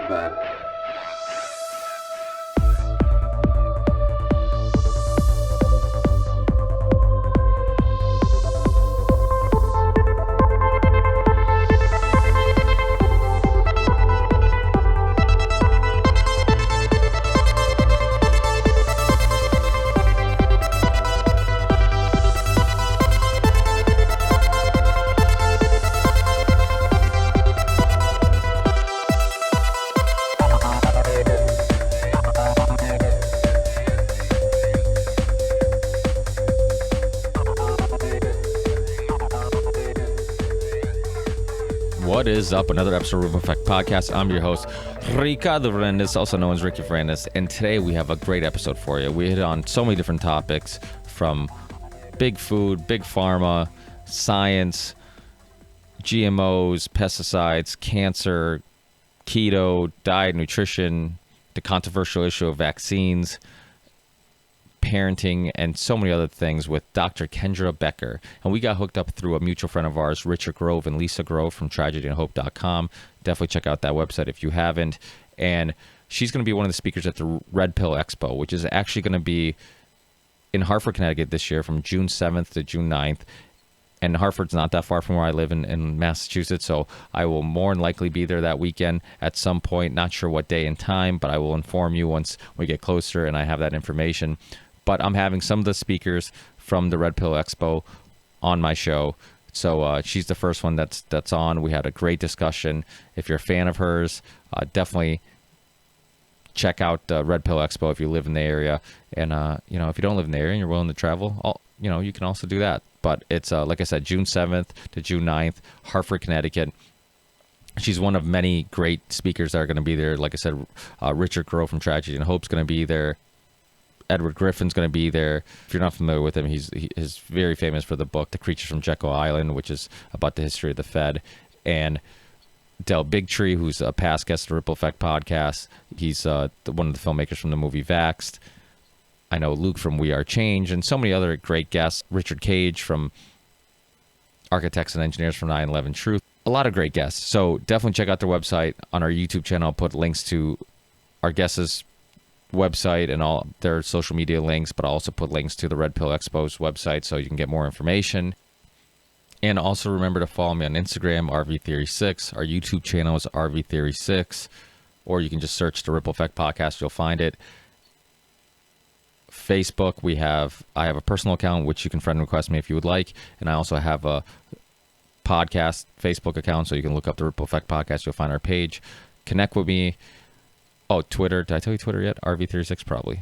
fat. What is up? Another episode of Ripple Effect Podcast. I'm your host, Ricardo Rendes, also known as Ricky Fernandez, and today we have a great episode for you. We hit on so many different topics, from big food, big pharma, science, GMOs, pesticides, cancer, keto, diet, nutrition, the controversial issue of vaccines, parenting, and so many other things with Dr. Kendra Becker. And we got hooked up through a mutual friend of ours, Richard Grove and Lisa Grove from tragedyandhope.com. Definitely check out that website if you haven't. And she's going to be one of the speakers at the Red Pill Expo, which is actually going to be in Hartford, Connecticut this year from June 7th to June 9th. And Hartford's not that far from where I live in Massachusetts, so I will more than likely be there that weekend at some point. Not sure what day and time, but I will inform you once we get closer and I have that information. But I'm having some of the speakers from the Red Pill Expo on my show. So she's the first one that's on. We had a great discussion. If you're a fan of hers, definitely check out Red Pill Expo if you live in the area. And, if you don't live in the area and you're willing to travel, you can also do that. But it's, like I said, June 7th to June 9th, Hartford, Connecticut. She's one of many great speakers that are going to be there. Like I said, Richard Grove from Tragedy and Hope's going to be there. Edward Griffin's going to be there. If you're not familiar with him, he's very famous for the book The Creatures from Jekyll Island, which is about the history of the Fed. And Del Bigtree, who's a past guest of the Ripple Effect podcast. He's one of the filmmakers from the movie Vaxxed. I know Luke from We Are Change, and so many other great guests. Richard Cage from Architects and Engineers from 9/11 Truth. A lot of great guests. So definitely check out their website. On our YouTube channel, I'll put links to our guests' website and all their social media links, but I'll also put links to the Red Pill Expo's website so you can get more information. And also remember to follow me on Instagram, RV Theory6. Our YouTube channel is RV Theory6, or you can just search the Ripple Effect Podcast. You'll find it. Facebook, I have a personal account, which you can friend request me if you would like. And I also have a podcast Facebook account, so you can look up the Ripple Effect Podcast. You'll find our page. Connect with me. Oh, Twitter. Did I tell you Twitter yet? RV36 probably.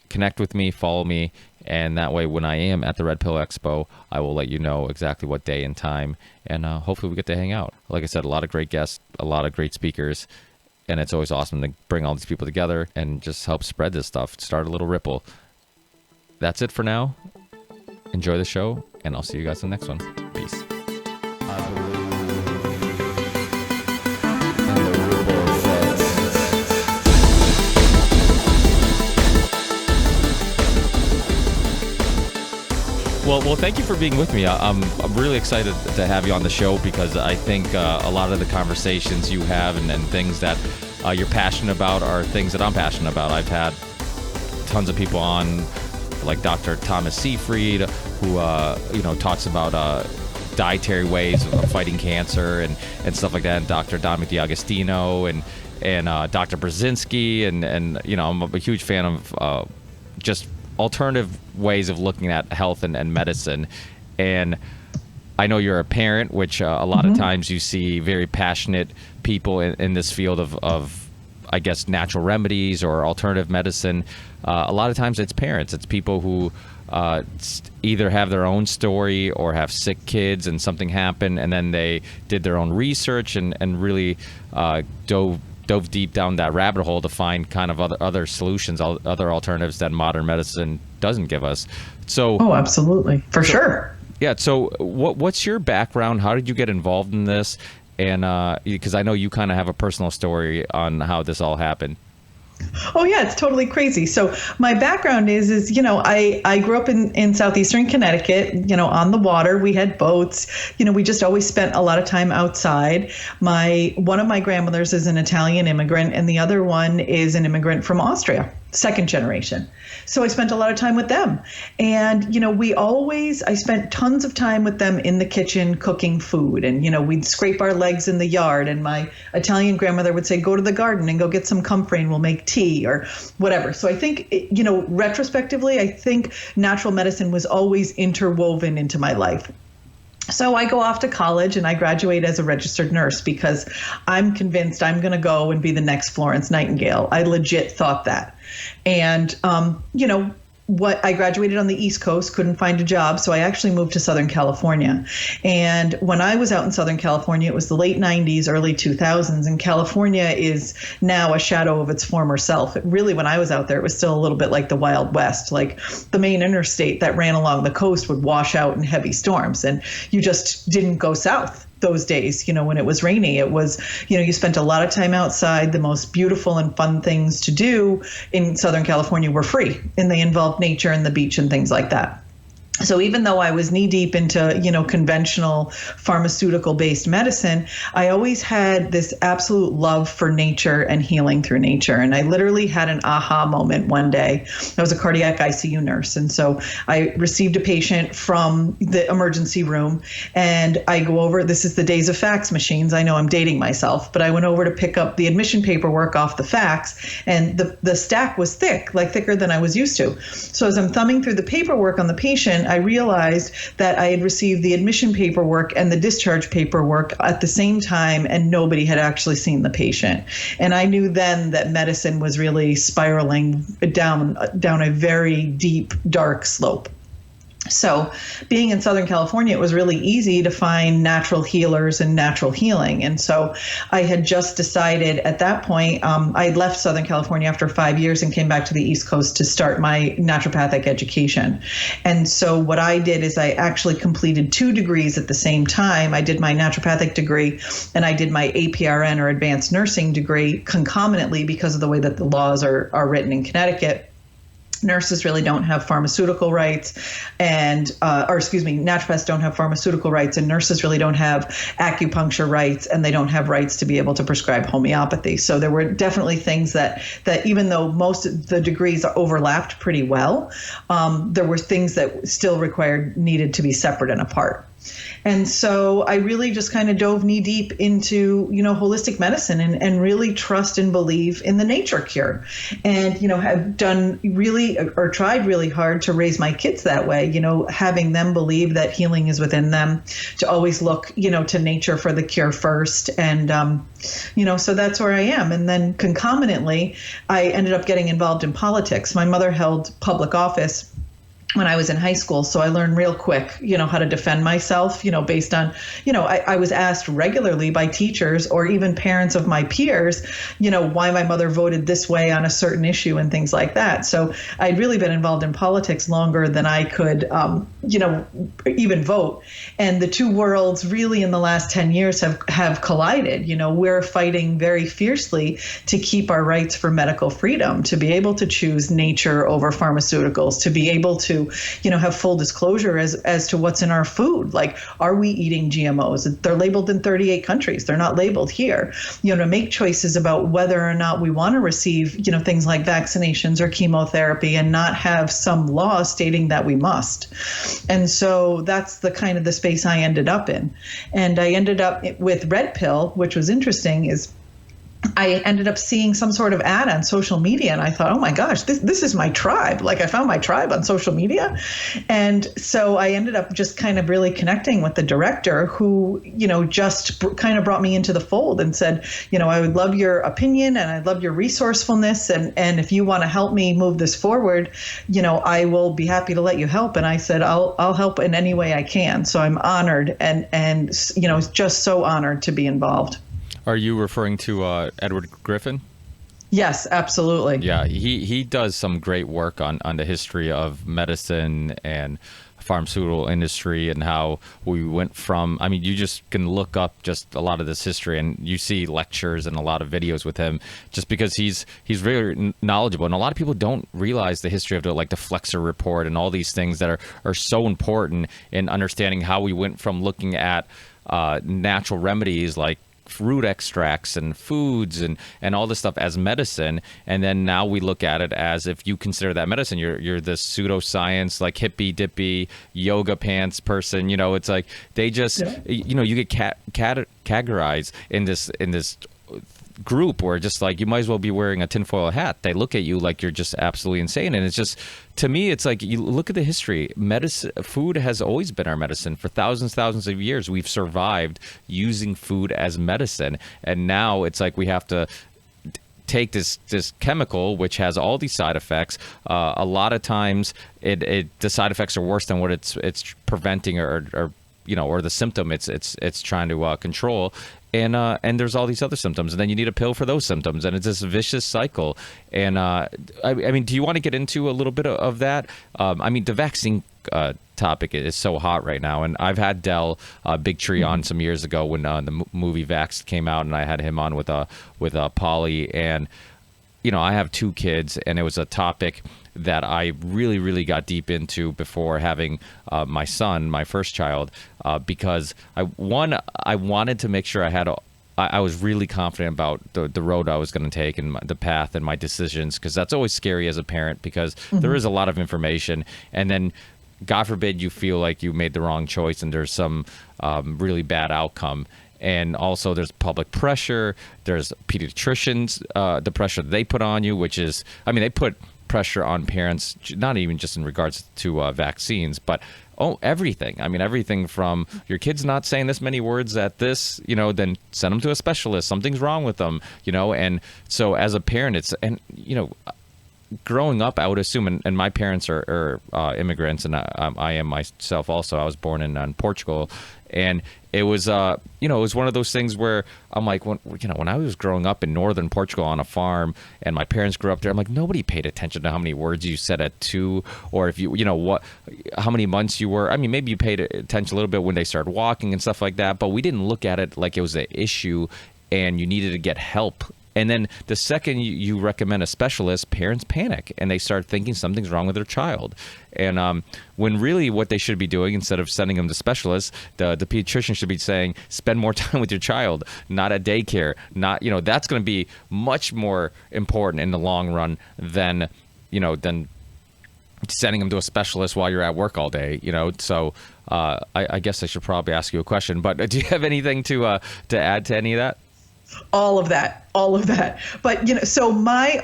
Connect with me, follow me, and that way when I am at the Red Pill Expo, I will let you know exactly what day and time, and hopefully we get to hang out. Like I said, a lot of great guests, a lot of great speakers, and it's always awesome to bring all these people together and just help spread this stuff, start a little ripple. That's it for now. Enjoy the show, and I'll see you guys in the next one. Peace. Well, thank you for being with me. I'm really excited to have you on the show because I think a lot of the conversations you have and things that you're passionate about are things that I'm passionate about. I've had tons of people on, like Dr. Thomas Seyfried, who talks about dietary ways of fighting cancer and stuff like that, and Dr. Dominic D'Agostino and Dr. Brzezinski, and I'm a huge fan of just alternative ways of looking at health and medicine. And I know you're a parent, which a lot of times you see very passionate people in this field of, I guess, natural remedies or alternative medicine. A lot of times it's parents. It's people who either have their own story or have sick kids and something happened, and then they did their own research and really dove deep down that rabbit hole to find kind of other solutions, other alternatives that modern medicine doesn't give us. So, absolutely, for sure. Yeah. So, what's your background? How did you get involved in this? And because I know you kind of have a personal story on how this all happened. Oh yeah, it's totally crazy. So my background is I grew up in southeastern Connecticut, on the water. We had boats. We just always spent a lot of time outside. One of my grandmothers is an Italian immigrant, and the other one is an immigrant from Austria, second generation. So I spent a lot of time with them. And, I spent tons of time with them in the kitchen cooking food. And, we'd scrape our legs in the yard. And my Italian grandmother would say, go to the garden and go get some comfrey and we'll make tea or whatever. So I think, retrospectively, I think natural medicine was always interwoven into my life. So I go off to college and I graduate as a registered nurse because I'm convinced I'm going to go and be the next Florence Nightingale. I legit thought that. And, I graduated on the East Coast, couldn't find a job. So I actually moved to Southern California. And when I was out in Southern California, it was the late 90s, early 2000s. And California is now a shadow of its former self. When I was out there, it was still a little bit like the Wild West. Like the main interstate that ran along the coast would wash out in heavy storms. And you just didn't go south those days, when it was rainy. It was, you spent a lot of time outside. The most beautiful and fun things to do in Southern California were free, and they involved nature and the beach and things like that. So even though I was knee deep into, conventional pharmaceutical-based medicine, I always had this absolute love for nature and healing through nature. And I literally had an aha moment one day. I was a cardiac ICU nurse. And so I received a patient from the emergency room, and I go over, this is the days of fax machines. I know I'm dating myself, but I went over to pick up the admission paperwork off the fax, and the stack was thicker than I was used to. So as I'm thumbing through the paperwork on the patient, I realized that I had received the admission paperwork and the discharge paperwork at the same time, and nobody had actually seen the patient. And I knew then that medicine was really spiraling down a very deep, dark slope. So being in Southern California, it was really easy to find natural healers and natural healing. And so I had just decided at that point, I had left Southern California after 5 years and came back to the East Coast to start my naturopathic education. And so what I did is I actually completed 2 degrees at the same time. I did my naturopathic degree and I did my APRN or advanced nursing degree concomitantly because of the way that the laws are written in Connecticut. Nurses really don't have pharmaceutical rights naturopaths don't have pharmaceutical rights, and nurses really don't have acupuncture rights, and they don't have rights to be able to prescribe homeopathy. So there were definitely things that even though most of the degrees overlapped pretty well, there were things that still needed to be separate and apart. And so I really just kind of dove knee deep into, holistic medicine and really trust and believe in the nature cure. And, have done tried really hard to raise my kids that way, having them believe that healing is within them, to always look, to nature for the cure first. And, so that's where I am. And then concomitantly, I ended up getting involved in politics. My mother held public office when I was in high school. So I learned real quick, how to defend myself, based on, I was asked regularly by teachers or even parents of my peers, why my mother voted this way on a certain issue and things like that. So I'd really been involved in politics longer than I could, even vote. And the two worlds really in the last 10 years have collided. We're fighting very fiercely to keep our rights for medical freedom, to be able to choose nature over pharmaceuticals, to be able to have full disclosure as to what's in our food. Like, are we eating GMOs? They're labeled in 38 countries. They're not labeled here. To make choices about whether or not we want to receive, things like vaccinations or chemotherapy, and not have some law stating that we must. And so that's the space I ended up in. And I ended up with Red Pill, which was interesting, is I ended up seeing some sort of ad on social media, and I thought, oh my gosh, this is my tribe. Like, I found my tribe on social media. And so I ended up just kind of really connecting with the director, who, just kind of brought me into the fold and said, I would love your opinion and I'd love your resourcefulness. And if you want to help me move this forward, I will be happy to let you help. And I said, I'll help in any way I can. So I'm honored and just so honored to be involved. Are you referring to Edward Griffin? Yes, absolutely. Yeah, he does some great work on the history of medicine and pharmaceutical industry and how we went from, I mean, you just can look up just a lot of this history and you see lectures and a lot of videos with him just because he's very knowledgeable. And a lot of people don't realize the history of the Flexer report and all these things that are so important in understanding how we went from looking at natural remedies like fruit extracts and foods and all this stuff as medicine, and then now we look at it as, if you consider that medicine, you're this pseudoscience, like hippy dippy yoga pants person. It's like they just you get categorized in this group where just like you might as well be wearing a tinfoil hat. They look at you like you're just absolutely insane. And it's just, to me, it's like, you look at the history. Medicine, food has always been our medicine for thousands of years. We've survived using food as medicine, and now it's like we have to take this chemical which has all these side effects. A lot of times the side effects are worse than what it's preventing or the symptom it's trying to control. And there's all these other symptoms, and then you need a pill for those symptoms, and it's this vicious cycle. And I mean, do you want to get into a little bit of that? I mean, the vaccine topic is so hot right now, and I've had Del Bigtree on some years ago when the movie Vax came out, and I had him on with Polly, and I have 2 kids, and it was a topic that I really got deep into before having my son, my first child, because I wanted to make sure I was really confident about the road I was going to take and the path and my decisions, because that's always scary as a parent, because there is a lot of information, and then God forbid you feel like you made the wrong choice and there's some really bad outcome. And also there's public pressure, there's pediatricians, the pressure they put on you, which is, I mean, they put pressure on parents, not even just in regards to vaccines, but everything. I mean, everything from your kid's not saying this many words at this, then send them to a specialist. Something's wrong with them, And so as a parent, growing up, I would assume, and my parents are immigrants, and I am myself also. I was born in Portugal, and it was it was one of those things where I'm like, when I was growing up in northern Portugal on a farm, and my parents grew up there, I'm like, nobody paid attention to how many words you said at 2, or if how many months you were. I mean, maybe you paid attention a little bit when they started walking and stuff like that, but we didn't look at it like it was an issue and you needed to get help. And then the second you recommend a specialist, parents panic and they start thinking something's wrong with their child. And when really what they should be doing, instead of sending them to specialists, the pediatrician should be saying, spend more time with your child, not at daycare. Not, that's going to be much more important in the long run than sending them to a specialist while you're at work all day. So I guess I should probably ask you a question. But do you have anything to add to any of that? All of that. But, so my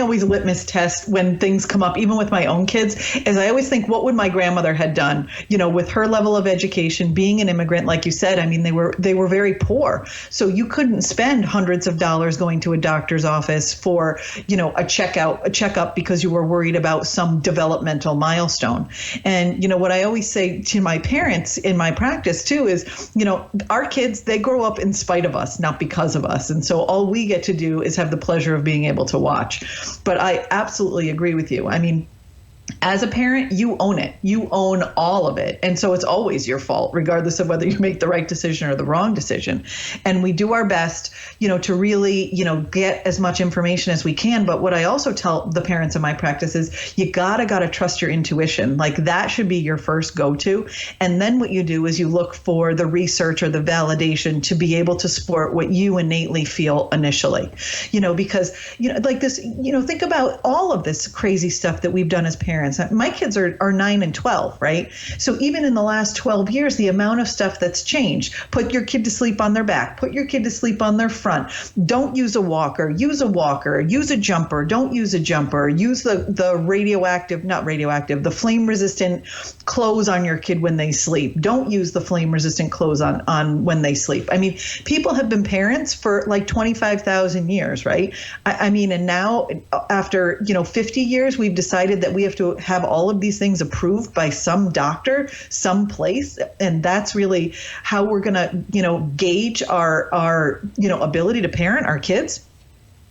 always litmus test when things come up, even with my own kids, is I always think, what would my grandmother had done, with her level of education, being an immigrant, like you said. I mean, they were very poor. So you couldn't spend hundreds of dollars going to a doctor's office for, a checkup because you were worried about some developmental milestone. And, what I always say to my parents in my practice too is, our kids, they grow up in spite of us, not because of us. And so all we get to do is have the pleasure of being able to watch. But I absolutely agree with you. I mean, as a parent, you own it. You own all of it. And so it's always your fault, regardless of whether you make the right decision or the wrong decision. And we do our best, to really, get as much information as we can. But what I also tell the parents in my practice is you gotta trust your intuition. Like, that should be your first go-to. And then what you do is you look for the research or the validation to be able to support what you innately feel initially, because, like this, think about all of this crazy stuff that we've done as parents. My kids are 9 and 12, right? So even in the last 12 years, the amount of stuff that's changed. Put your kid to sleep on their back. Put your kid to sleep on their front. Don't use a walker. Use a walker. Use a jumper. Don't use a jumper. Use the flame-resistant clothes on your kid when they sleep. Don't use the flame-resistant clothes on when they sleep. I mean, people have been parents for like 25,000 years, right? I mean, and now after, 50 years, we've decided that we have to have all of these things approved by some doctor, some place. And that's really how we're going to, gauge our ability to parent our kids.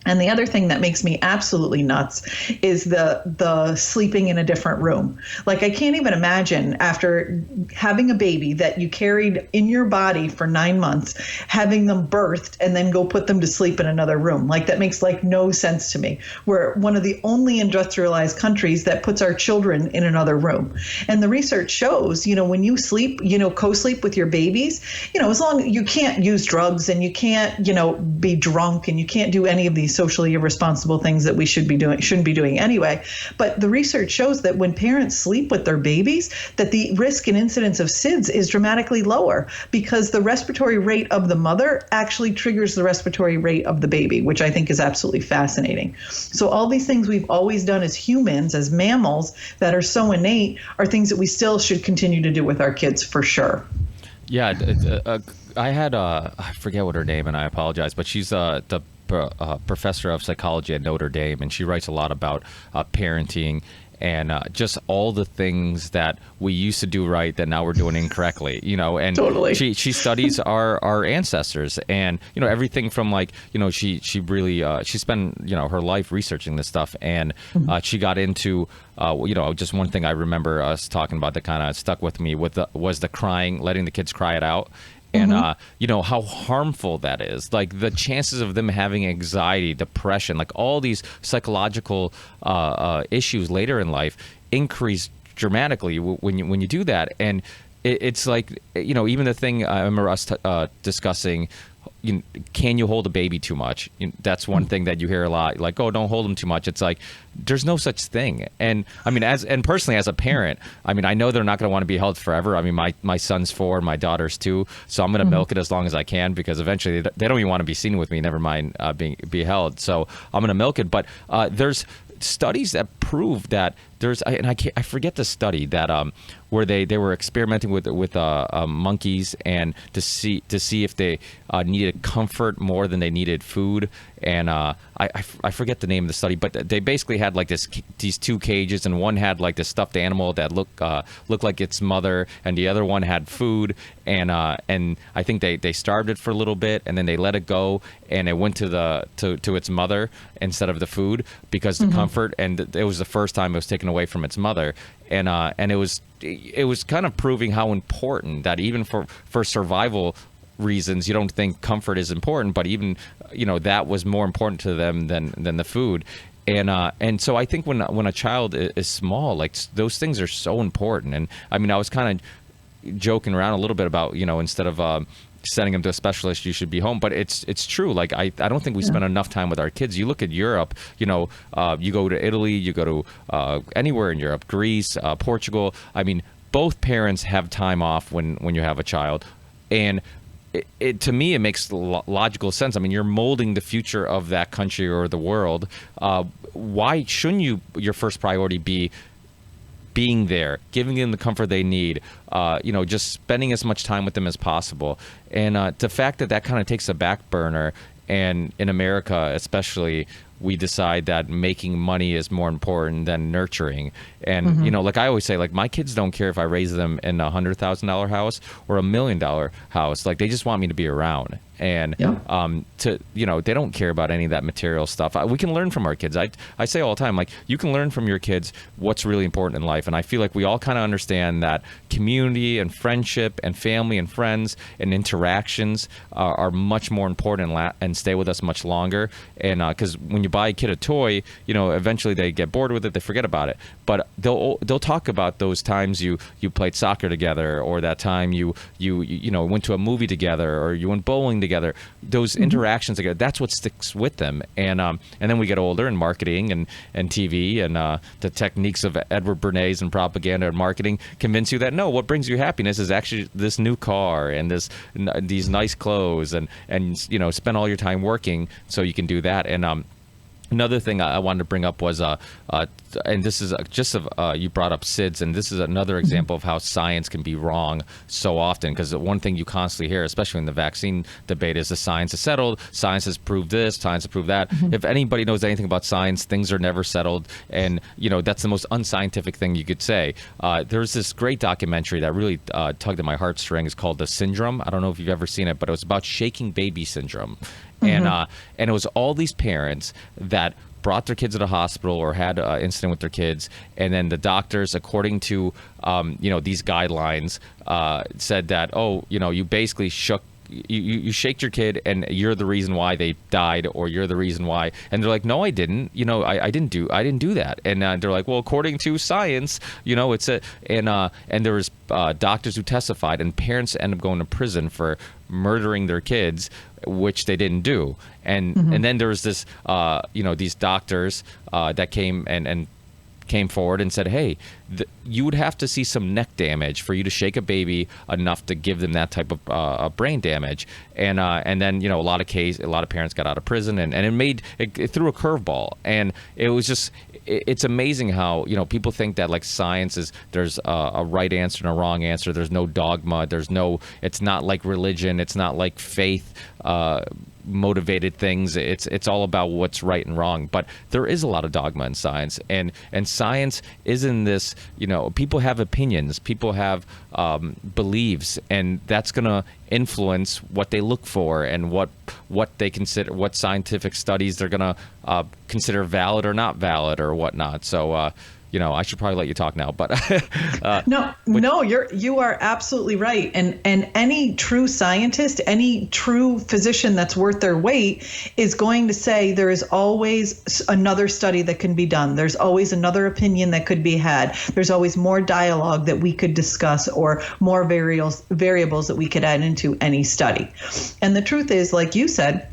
And the other thing that makes me absolutely nuts is the sleeping in a different room. Like, I can't even imagine, after having a baby that you carried in your body for 9 months, having them birthed and then go put them to sleep in another room. Like, that makes like no sense to me. We're one of the only industrialized countries that puts our children in another room. And the research shows, when you sleep, co-sleep with your babies, as long as you can't use drugs and you can't, be drunk and you can't do any of these socially irresponsible things that we shouldn't be doing anyway. But the research shows that when parents sleep with their babies, that the risk and incidence of SIDS is dramatically lower, because the respiratory rate of the mother actually triggers the respiratory rate of the baby, which I think is absolutely fascinating. So all these things we've always done as humans, as mammals, that are so innate, are things that we still should continue to do with our kids for sure. Yeah, I had I forget what her name, and I apologize, but she's the professor of psychology at Notre Dame, and she writes a lot about parenting and just all the things that we used to do right that now we're doing incorrectly, and totally. she studies our ancestors, and everything from she spent her life researching this stuff, and she got into just one thing I remember us talking about that kind of stuck with me was the crying, letting the kids cry it out. And, how harmful that is. Like, the chances of them having anxiety, depression, like all these psychological issues later in life increase dramatically when you do that. And it's like, even the thing I remember us discussing, can you hold a baby too much? That's one thing that you hear a lot, like, oh, don't hold them too much. It's like, there's no such thing. And I mean, personally, as a parent, I mean, I know they're not going to want to be held forever. I mean, my son's 4, my daughter's 2, so I'm going to milk it as long as I can, because eventually they don't even want to be seen with me, never mind be held. So I'm going to milk it. But there's studies that prove that I forget the study that where they were experimenting with monkeys, and to see if they needed comfort more than they needed food, and I forget the name of the study, but they basically had like these 2 cages, and one had like this stuffed animal that looked like its mother, and the other one had food, and I think they starved it for a little bit, and then they let it go, and it went to its mother instead of the food, because the comfort, and it was the first time it was taken away from its mother, and it was kind of proving how important that, even for survival reasons, you don't think comfort is important, but even that was more important to them than the food. And so I think when a child is small, like, those things are so important. And I mean, I was kind of joking around a little bit about, instead of sending them to a specialist, you should be home. But it's true. Like, I don't think we spend enough time with our kids. You look at Europe, you go to Italy, you go to anywhere in Europe, Greece, Portugal. I mean, both parents have time off when you have a child. And it to me, it makes logical sense. I mean, you're molding the future of that country or the world. Why shouldn't your first priority be being there, giving them the comfort they need, just spending as much time with them as possible? And the fact that kind of takes a back burner, and in America especially, we decide that making money is more important than nurturing. And, like I always say, like, my kids don't care if I raise them in a $100,000 house or $1 million house. Like, they just want me to be around. And they don't care about any of that material stuff. We can learn from our kids. I say all the time, like, you can learn from your kids what's really important in life. And I feel like we all kind of understand that community and friendship and family and friends and interactions are much more important and stay with us much longer. And because when you buy a kid a toy, eventually they get bored with it, they forget about it. But they'll talk about those times you played soccer together, or that time you went to a movie together, or you went bowling together. Those interactions together, that's what sticks with them. And then we get older, and marketing and TV and the techniques of Edward Bernays and propaganda and marketing convince you that no, what brings you happiness is actually this new car and these nice clothes, and spend all your time working so you can do that. And another thing I wanted to bring up was, and this is you brought up SIDS, and this is another example of how science can be wrong so often. Because one thing you constantly hear, especially in the vaccine debate, is the science is settled, science has proved this, science has proved that. If anybody knows anything about science, things are never settled, and that's the most unscientific thing you could say. There's this great documentary that really tugged at my heartstrings called The Syndrome. I don't know if you've ever seen it, but it was about shaking baby syndrome. And it was all these parents that brought their kids to the hospital or had an incident with their kids, and then the doctors, according to these guidelines, said that, you basically you shaked your kid and you're the reason why they died, or you're the reason why. And they're like, no, I didn't. I didn't do that. And they're like, well, according to science, it's and there was doctors who testified, and parents end up going to prison for murdering their kids, which they didn't do. And then there was this these doctors that came forward and said, hey, you would have to see some neck damage for you to shake a baby enough to give them that type of brain damage. And then a lot of parents got out of prison, and it threw a curveball. And it was just, it's amazing how people think that like science is, there's a right answer and a wrong answer. There's no dogma. It's not like religion. It's not like faith motivated things. It's all about what's right and wrong. But there is a lot of dogma in science, and science isn't this. People have opinions, people have beliefs, and that's going to influence what they look for and what they consider, what scientific studies they're going to consider valid or not valid or whatnot. So I should probably let you talk now, but no, you are absolutely right. And any true scientist, any true physician that's worth their weight is going to say there is always another study that can be done. There's always another opinion that could be had. There's always more dialogue that we could discuss, or more variables that we could add into any study. And the truth is, like you said,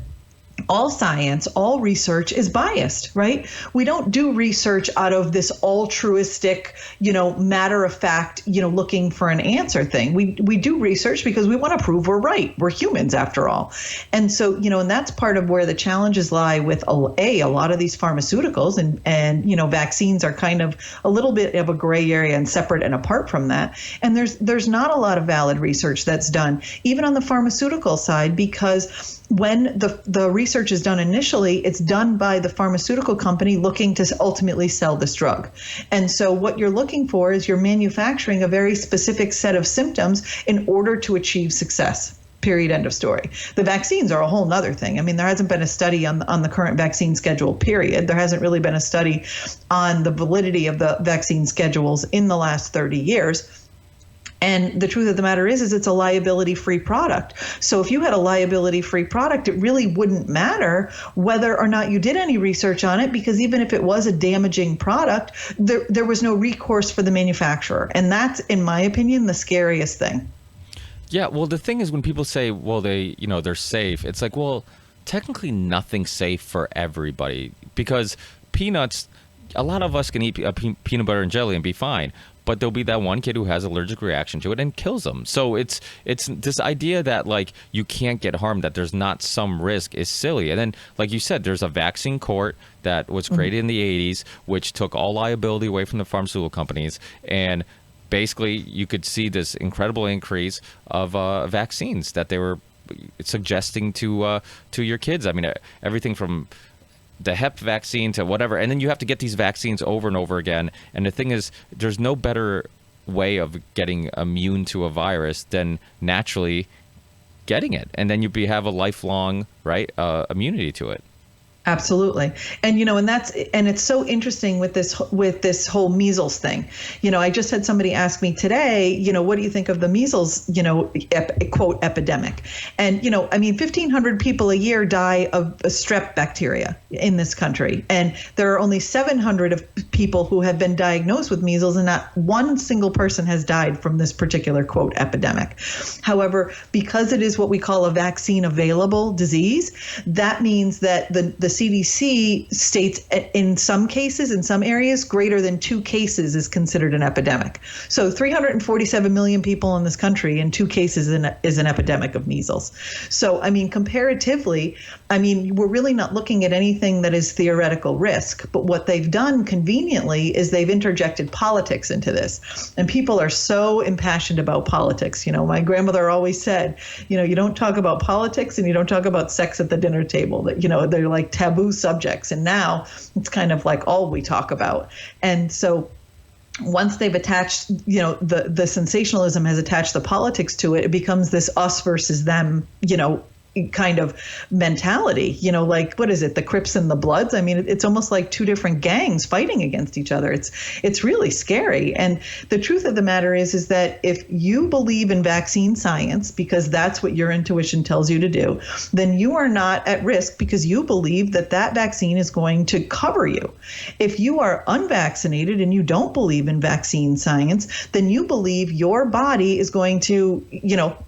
all science, all research is biased, right? We don't do research out of this altruistic, matter of fact, looking for an answer thing. We do research because we want to prove we're right. We're humans after all. And so, and that's part of where the challenges lie with a lot of these pharmaceuticals, and vaccines are kind of a little bit of a gray area and separate and apart from that. And there's not a lot of valid research that's done, even on the pharmaceutical side, because when the research is done initially, it's done by the pharmaceutical company looking to ultimately sell this drug. And so what you're looking for is you're manufacturing a very specific set of symptoms in order to achieve success. Period. End of story. The vaccines are a whole nother thing. I mean, there hasn't been a study on the current vaccine schedule, period. There hasn't really been a study on the validity of the vaccine schedules in the last 30 years. And the truth of the matter is it's a liability-free product. So if you had a liability-free product, it really wouldn't matter whether or not you did any research on it, because even if it was a damaging product, there was no recourse for the manufacturer. And that's, in my opinion, the scariest thing. Yeah, well, the thing is, when people say, well, they're safe, it's like, well, technically nothing's safe for everybody, because peanuts, a lot of us can eat peanut butter and jelly and be fine. But there'll be that one kid who has an allergic reaction to it and kills them. So it's this idea that like you can't get harmed, that there's not some risk, is silly. And then, like you said, there's a vaccine court that was created in the 80s, which took all liability away from the pharmaceutical companies. And basically, you could see this incredible increase of vaccines that they were suggesting to your kids. I mean, everything from the Hep vaccine to whatever, and then you have to get these vaccines over and over again. And the thing is, there's no better way of getting immune to a virus than naturally getting it, and then you have a lifelong immunity to it. Absolutely. And, and it's so interesting with this whole measles thing. I just had somebody ask me today, what do you think of the measles, quote, epidemic? And, 1,500 people a year die of strep bacteria in this country. And there are only 700 of people who have been diagnosed with measles, and not one single person has died from this particular, quote, epidemic. However, because it is what we call a vaccine available disease, that means that the CDC states in some cases, in some areas, greater than 2 cases is considered an epidemic. So 347 million people in this country, and 2 cases is an epidemic of measles. So, comparatively, we're really not looking at anything that is theoretical risk. But what they've done conveniently is they've interjected politics into this. And people are so impassioned about politics. My grandmother always said, you don't talk about politics and you don't talk about sex at the dinner table. That, they're like taboo subjects. And now it's kind of like all we talk about. And so once they've attached, the sensationalism has attached the politics to it, it becomes this us versus them, kind of mentality, like, what is it, the Crips and the Bloods? I mean, it's almost like two different gangs fighting against each other. It's really scary. And the truth of the matter is that if you believe in vaccine science, because that's what your intuition tells you to do, then you are not at risk because you believe that vaccine is going to cover you. If you are unvaccinated and you don't believe in vaccine science, then you believe your body is going to,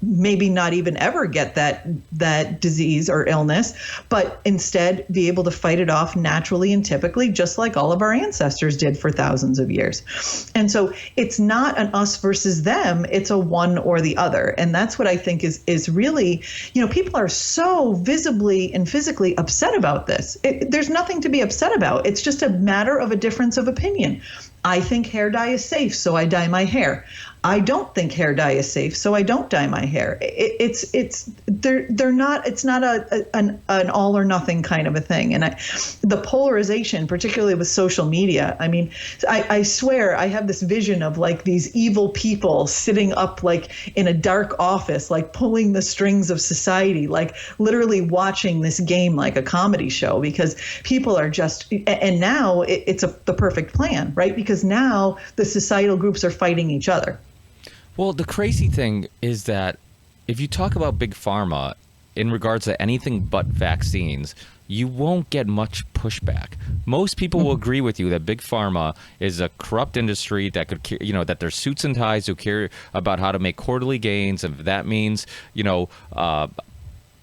maybe not even ever get that disease or illness, but instead be able to fight it off naturally and typically, just like all of our ancestors did for thousands of years. And so it's not an us versus them, it's a one or the other. And that's what I think is really, people are so visibly and physically upset about this. There's nothing to be upset about. It's just a matter of a difference of opinion. I think hair dye is safe, so I dye my hair. I don't think hair dye is safe, so I don't dye my hair. It's not an all or nothing kind of a thing. And the polarization, particularly with social media, I mean, I swear I have this vision of like these evil people sitting up like in a dark office, like pulling the strings of society, like literally watching this game like a comedy show, because people are just, and now it's the perfect plan, right? Because now the societal groups are fighting each other. Well, the crazy thing is that if you talk about big pharma in regards to anything but vaccines, you won't get much pushback. Most people will agree with you that big pharma is a corrupt industry that could, that there's suits and ties who care about how to make quarterly gains. And if that means,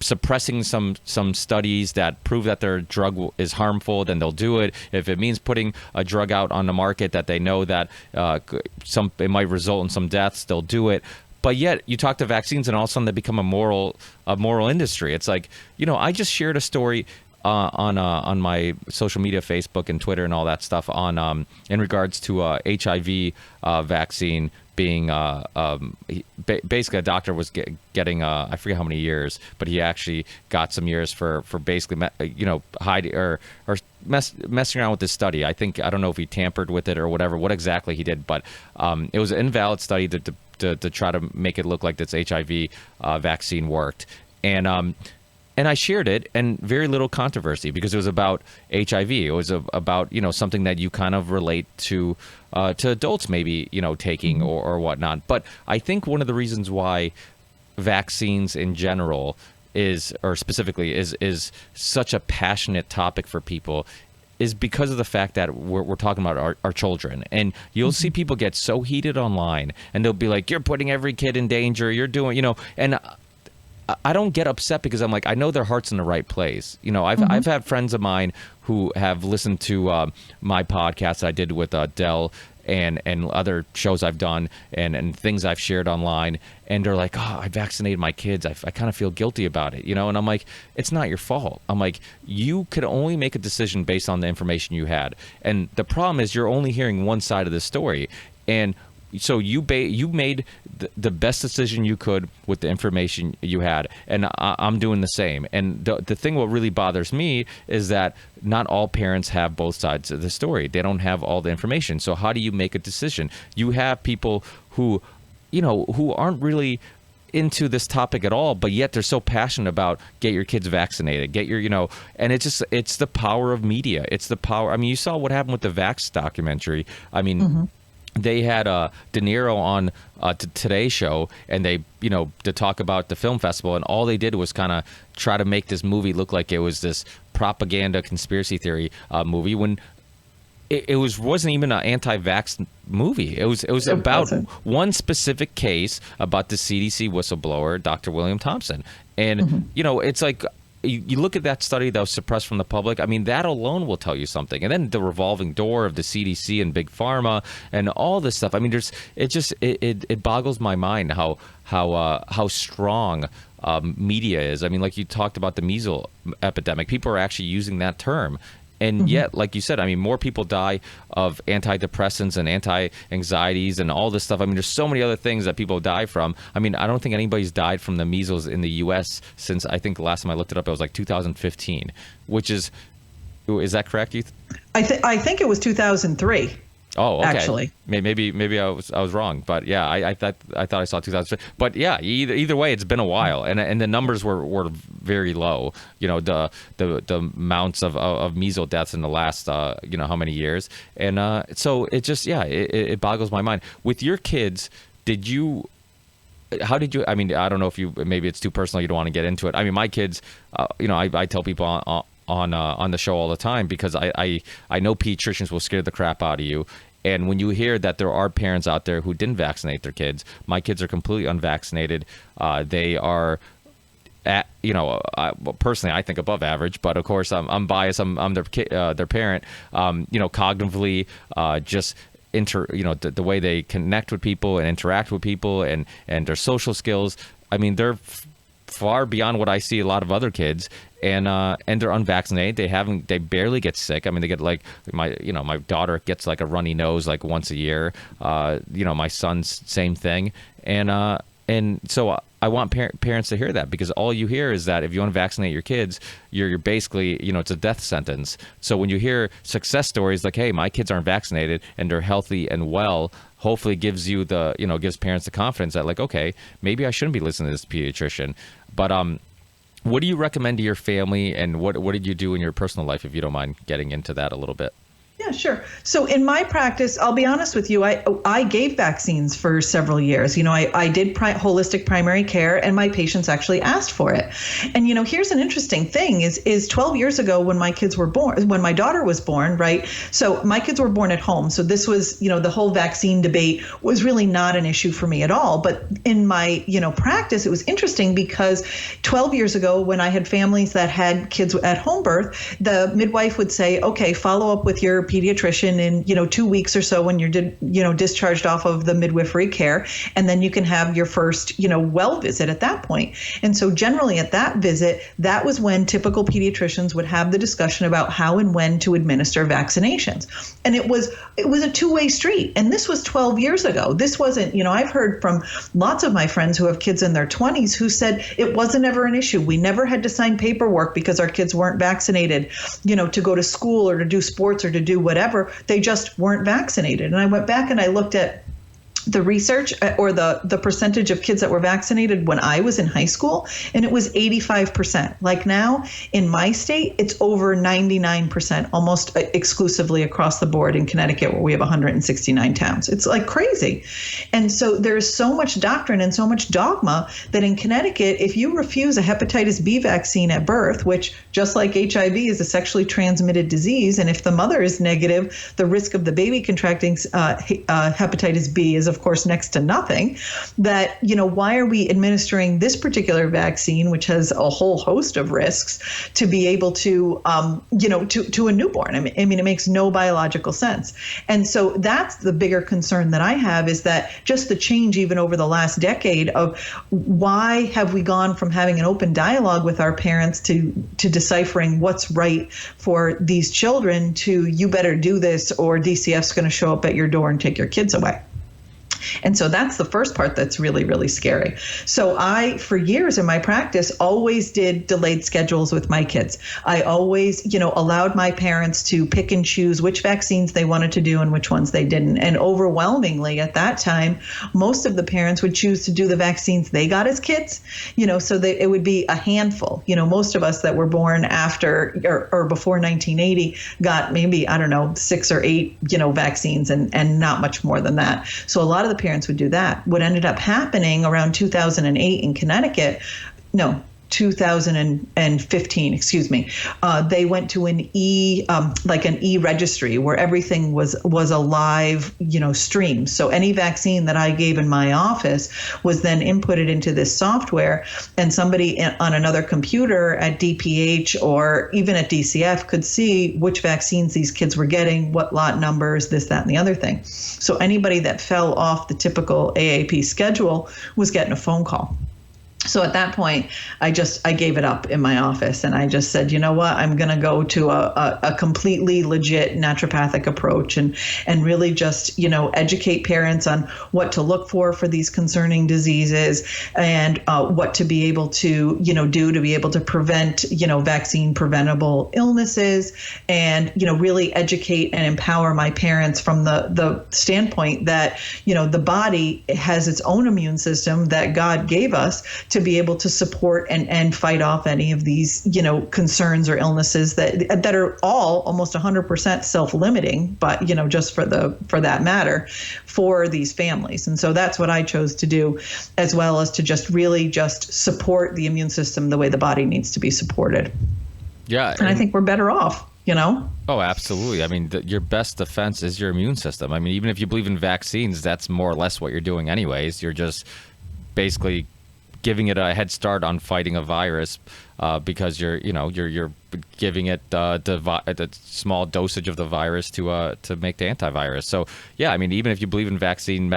suppressing some studies that prove that their drug is harmful, then they'll do it. If it means putting a drug out on the market that they know that it might result in some deaths, they'll do it. But yet you talk to vaccines and all of a sudden they become a moral industry. It's like, I just shared a story on my social media, Facebook and Twitter and all that stuff on in regards to HIV vaccine being basically a doctor was getting I forget how many years, but he actually got some years for basically hiding or messing around with this study. I don't know if he tampered with it or what exactly he did, but it was an invalid study to try to make it look like this HIV vaccine worked. And I shared it, and very little controversy because it was about HIV. It was about something that you kind of relate to adults maybe taking or whatnot. But I think one of the reasons why vaccines in general is such a passionate topic for people is because of the fact that we're talking about our children. And you'll see people get so heated online, and they'll be like, "You're putting every kid in danger. You're doing," and I don't get upset because I'm like, I know their heart's in the right place. I've had friends of mine who have listened to my podcast I did with Dell and other shows I've done and things I've shared online. And they're like, "Oh, I vaccinated my kids. I kind of feel guilty about it." And I'm like, it's not your fault. I'm like, you could only make a decision based on the information you had. And the problem is you're only hearing one side of the story. And so you made the best decision you could with the information you had, and I'm doing the same. And the thing what really bothers me is that not all parents have both sides of the story. They don't have all the information. So how do you make a decision? You have people who aren't really into this topic at all, but yet they're so passionate about get your kids vaccinated, get your, and it's the power of media. It's the power. I mean, you saw what happened with the Vax documentary. I mean, they had De Niro on Today's Show, and they, to talk about the film festival, and all they did was kind of try to make this movie look like it was this propaganda conspiracy theory movie when it wasn't even an anti-vax movie. It was about one specific case about the CDC whistleblower, Dr. William Thompson, and it's like. You look at that study that was suppressed from the public. I mean, that alone will tell you something. And then the revolving door of the CDC and big pharma and all this stuff. I mean, it boggles my mind how strong media is. I mean, like you talked about the measles epidemic. People are actually using that term. And yet, like you said, I mean, more people die of antidepressants and anti-anxieties and all this stuff. I mean, there's so many other things that people die from. I mean, I don't think anybody's died from the measles in the U.S. since, I think the last time I looked it up, it was like 2015, which is that correct, Keith? I think it was 2003. Oh, okay. Actually. Maybe I was wrong, but yeah, I thought I saw 2000. But yeah, either way, it's been a while, and the numbers were very low. The amounts of measles deaths in the last how many years, and so it just it boggles my mind. With your kids, how did you? I mean, I don't know if maybe it's too personal. You don't want to get into it. I mean, my kids, I tell people on the show all the time because I know pediatricians will scare the crap out of you. And when you hear that there are parents out there who didn't vaccinate their kids, my kids are completely unvaccinated. They are, personally, I think above average, but of course I'm biased. I'm their parent. Cognitively, just the way they connect with people and interact with people and their social skills. I mean, they're far beyond what I see a lot of other kids, and they're unvaccinated. They barely get sick. I mean, they get like my daughter gets like a runny nose like once a year. My son's same thing, and so I want parents to hear that, because all you hear is that if you want to vaccinate your kids, you're basically, it's a death sentence. So when you hear success stories like, hey, my kids aren't vaccinated and they're healthy and well, hopefully gives parents the confidence that like, okay, maybe I shouldn't be listening to this pediatrician. But what do you recommend to your family, and what did you do in your personal life, if you don't mind getting into that a little bit? Yeah, sure. So in my practice, I'll be honest with you, I gave vaccines for several years. I did holistic primary care, and my patients actually asked for it. And, here's an interesting thing is 12 years ago when my kids were born, when my daughter was born, right? So my kids were born at home. So this was, the whole vaccine debate was really not an issue for me at all. But in my, practice, it was interesting because 12 years ago when I had families that had kids at home birth, the midwife would say, okay, follow up with your pediatrician in 2 weeks or so when you're discharged off of the midwifery care, and then you can have your first well visit at that point. And so generally at that visit, that was when typical pediatricians would have the discussion about how and when to administer vaccinations. And it was a two-way street, and this was 12 years ago. This wasn't, I've heard from lots of my friends who have kids in their 20s who said it wasn't ever an issue. We never had to sign paperwork because our kids weren't vaccinated, to go to school or to do sports or to do whatever. They just weren't vaccinated. And I went back and I looked at the research or the percentage of kids that were vaccinated when I was in high school, and it was 85%. Like now in my state, it's over 99%, almost exclusively across the board in Connecticut, where we have 169 towns. It's like crazy. And so there's so much doctrine and so much dogma that in Connecticut, if you refuse a hepatitis B vaccine at birth, which just like HIV is a sexually transmitted disease, and if the mother is negative, the risk of the baby contracting hepatitis B is of course next to nothing, that, why are we administering this particular vaccine, which has a whole host of risks, to be able to, to a newborn? I mean, it makes no biological sense. And so that's the bigger concern that I have, is that just the change even over the last decade of why have we gone from having an open dialogue with our parents to deciphering what's right for these children to you better do this or DCF's going to show up at your door and take your kids away. And so that's the first part that's really, really scary. So I, for years in my practice, always did delayed schedules with my kids. I always, allowed my parents to pick and choose which vaccines they wanted to do and which ones they didn't. And overwhelmingly at that time, most of the parents would choose to do the vaccines they got as kids, so that it would be a handful. Most of us that were born after or before 1980 got maybe, 6 or 8, vaccines and not much more than that. So a lot of the parents would do that. What ended up happening around 2008 in Connecticut, 2015, excuse me, they went to an e-registry where everything was a live, stream. So any vaccine that I gave in my office was then inputted into this software, and somebody on another computer at DPH or even at DCF could see which vaccines these kids were getting, what lot numbers, this, that, and the other thing. So anybody that fell off the typical AAP schedule was getting a phone call. So at that point, I gave it up in my office, and I just said, you know what, I'm going to go to a completely legit naturopathic approach and really just, educate parents on what to look for these concerning diseases, and what to be able to, do to be able to prevent, vaccine preventable illnesses, and, really educate and empower my parents from the standpoint that, the body has its own immune system that God gave us to be able to support and fight off any of these, concerns or illnesses that are all almost 100% self-limiting, but, just for that matter, for these families. And so that's what I chose to do, as well as to just really just support the immune system the way the body needs to be supported. Yeah. And I think we're better off, Oh, absolutely. I mean, your best defense is your immune system. I mean, even if you believe in vaccines, that's more or less what you're doing anyways. You're just basically giving it a head start on fighting a virus, because you're giving it the small dosage of the virus to make the antivirus. So yeah, I mean, even if you believe in vaccine,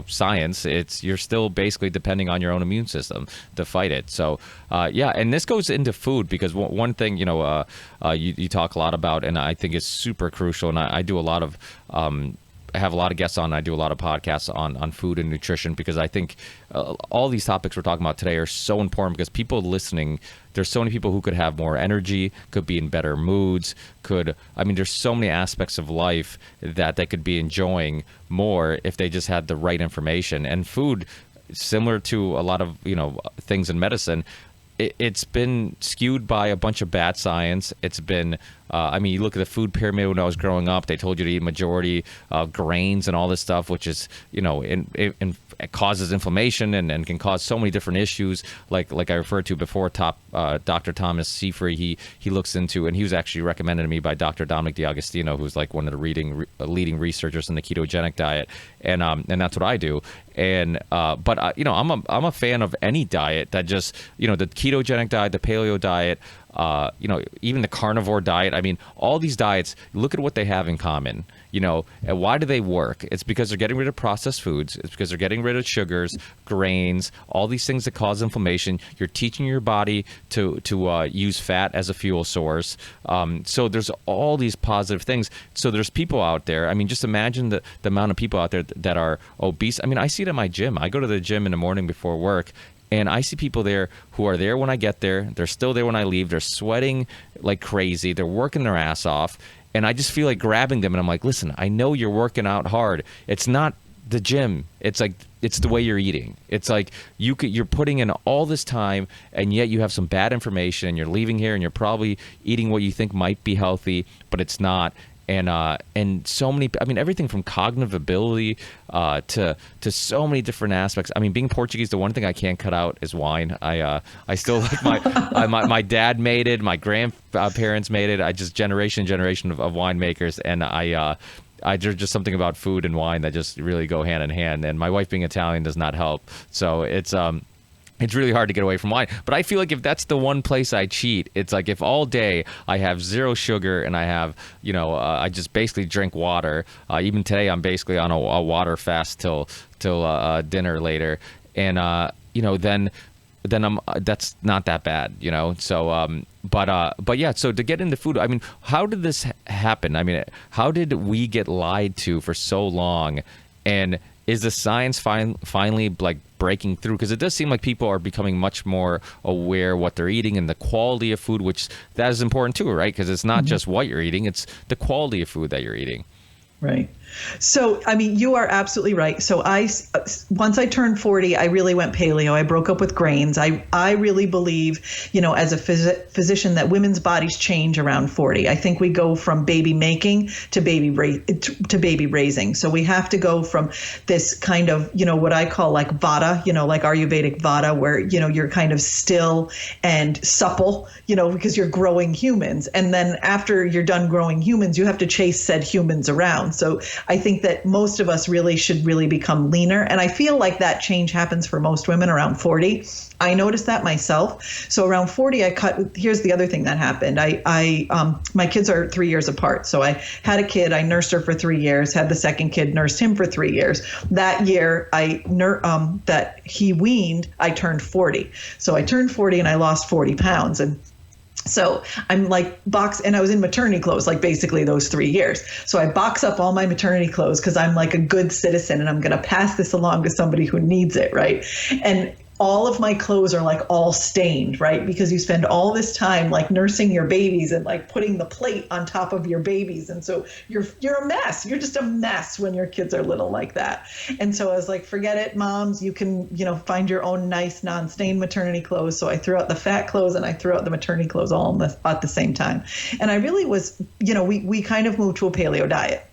science, you're still basically depending on your own immune system to fight it. So yeah, and this goes into food, because one thing you talk a lot about, and I think is super crucial, and I do a lot of. I have a lot of guests on. I do a lot of podcasts on food and nutrition, because I think all these topics we're talking about today are so important, because people listening, there's so many people who could have more energy, could be in better moods, there's so many aspects of life that they could be enjoying more if they just had the right information. And food, similar to a lot of, things in medicine, it's been skewed by a bunch of bad science. It's been, you look at the food pyramid when I was growing up, they told you to eat majority of grains and all this stuff, which is, it causes inflammation and can cause so many different issues. Like I referred to before, Dr. Thomas Seyfried, he looks into, and he was actually recommended to me by Dr. Dominic D'Agostino, who's like one of the leading researchers in the ketogenic diet. And that's what I do. And, but I'm a fan of any diet that just, the ketogenic diet, the paleo diet, even the carnivore diet. I mean, all these diets, look at what they have in common, and why do they work? It's because they're getting rid of processed foods. It's because they're getting rid of sugars, grains, all these things that cause inflammation. You're teaching your body to use fat as a fuel source. So there's all these positive things. So there's people out there. I mean, just imagine the amount of people out there that are obese. I mean, I see it at my gym. I go to the gym in the morning before work, and I see people there who are there when I get there. They're still there when I leave. They're sweating like crazy. They're working their ass off. And I just feel like grabbing them, and I'm like, listen, I know you're working out hard. It's not the gym. It's like, it's the way you're eating. It's like you're putting in all this time, and yet you have some bad information, and you're leaving here and you're probably eating what you think might be healthy, but it's not. And so many, everything from cognitive ability to so many different aspects. I mean, being Portuguese, the one thing I can't cut out is wine. I still like my dad made it, my grandparents made it. I just generation of winemakers, and there's just something about food and wine that just really go hand in hand. And my wife being Italian does not help. So it's really hard to get away from wine. But I feel like if that's the one place I cheat, it's like if all day I have zero sugar and I have, I just basically drink water. Even today I'm basically on a water fast till dinner later. And, then I'm, that's not that bad, So, but yeah, so to get into food, how did this happen? How did we get lied to for so long? And is the science finally like breaking through? Because it does seem like people are becoming much more aware what they're eating and the quality of food, which that is important too, right? Because it's not just what you're eating, it's the quality of food that you're eating. Right. So, you are absolutely right. So once I turned 40, I really went paleo. I broke up with grains. I really believe, as a physician, that women's bodies change around 40. I think we go from baby making to baby raising. So we have to go from this kind of, what I call like vata, like Ayurvedic vata, where, you're kind of still and supple, because you're growing humans. And then after you're done growing humans, you have to chase said humans around. So I think that most of us really should really become leaner. And I feel like that change happens for most women around 40. I noticed that myself. So around 40, I cut. Here's the other thing that happened. My kids are 3 years apart. So I had a kid. I nursed her for 3 years. Had the second kid, nursed him for 3 years. That year, that he weaned, I turned 40. So I turned 40 and I lost 40 pounds. And so I'm like and I was in maternity clothes, like basically those 3 years. So I box up all my maternity clothes because I'm like a good citizen and I'm going to pass this along to somebody who needs it, right? And all of my clothes are like all stained, right? Because you spend all this time like nursing your babies and like putting the plate on top of your babies. And so you're a mess. You're just a mess when your kids are little like that. And so I was like, forget it, moms. You can, find your own nice non-stained maternity clothes. So I threw out the fat clothes and I threw out the maternity clothes all at the same time. And I really was, we kind of moved to a paleo diet.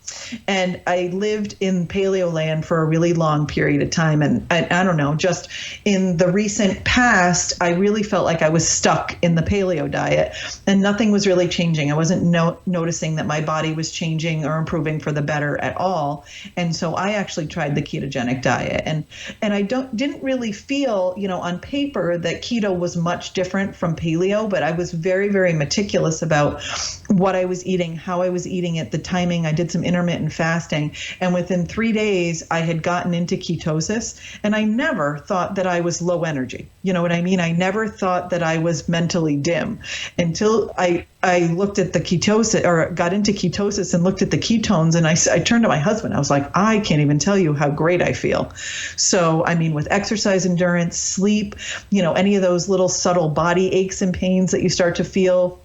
And I lived in paleo land for a really long period of time. And I don't know, just in the recent past, I really felt like I was stuck in the paleo diet and nothing was really changing. I wasn't noticing that my body was changing or improving for the better at all. And so I actually tried the ketogenic diet. And I didn't really feel, on paper that keto was much different from paleo, but I was very, very meticulous about what I was eating, how I was eating it, the timing. I did some intermittent fasting. And within 3 days, I had gotten into ketosis. And I never thought that I was low energy. You know what I mean? I never thought that I was mentally dim until I looked at the ketosis, or got into ketosis and looked at the ketones. And I turned to my husband. I was like, I can't even tell you how great I feel. So, I mean, with exercise endurance, sleep, any of those little subtle body aches and pains that you start to feel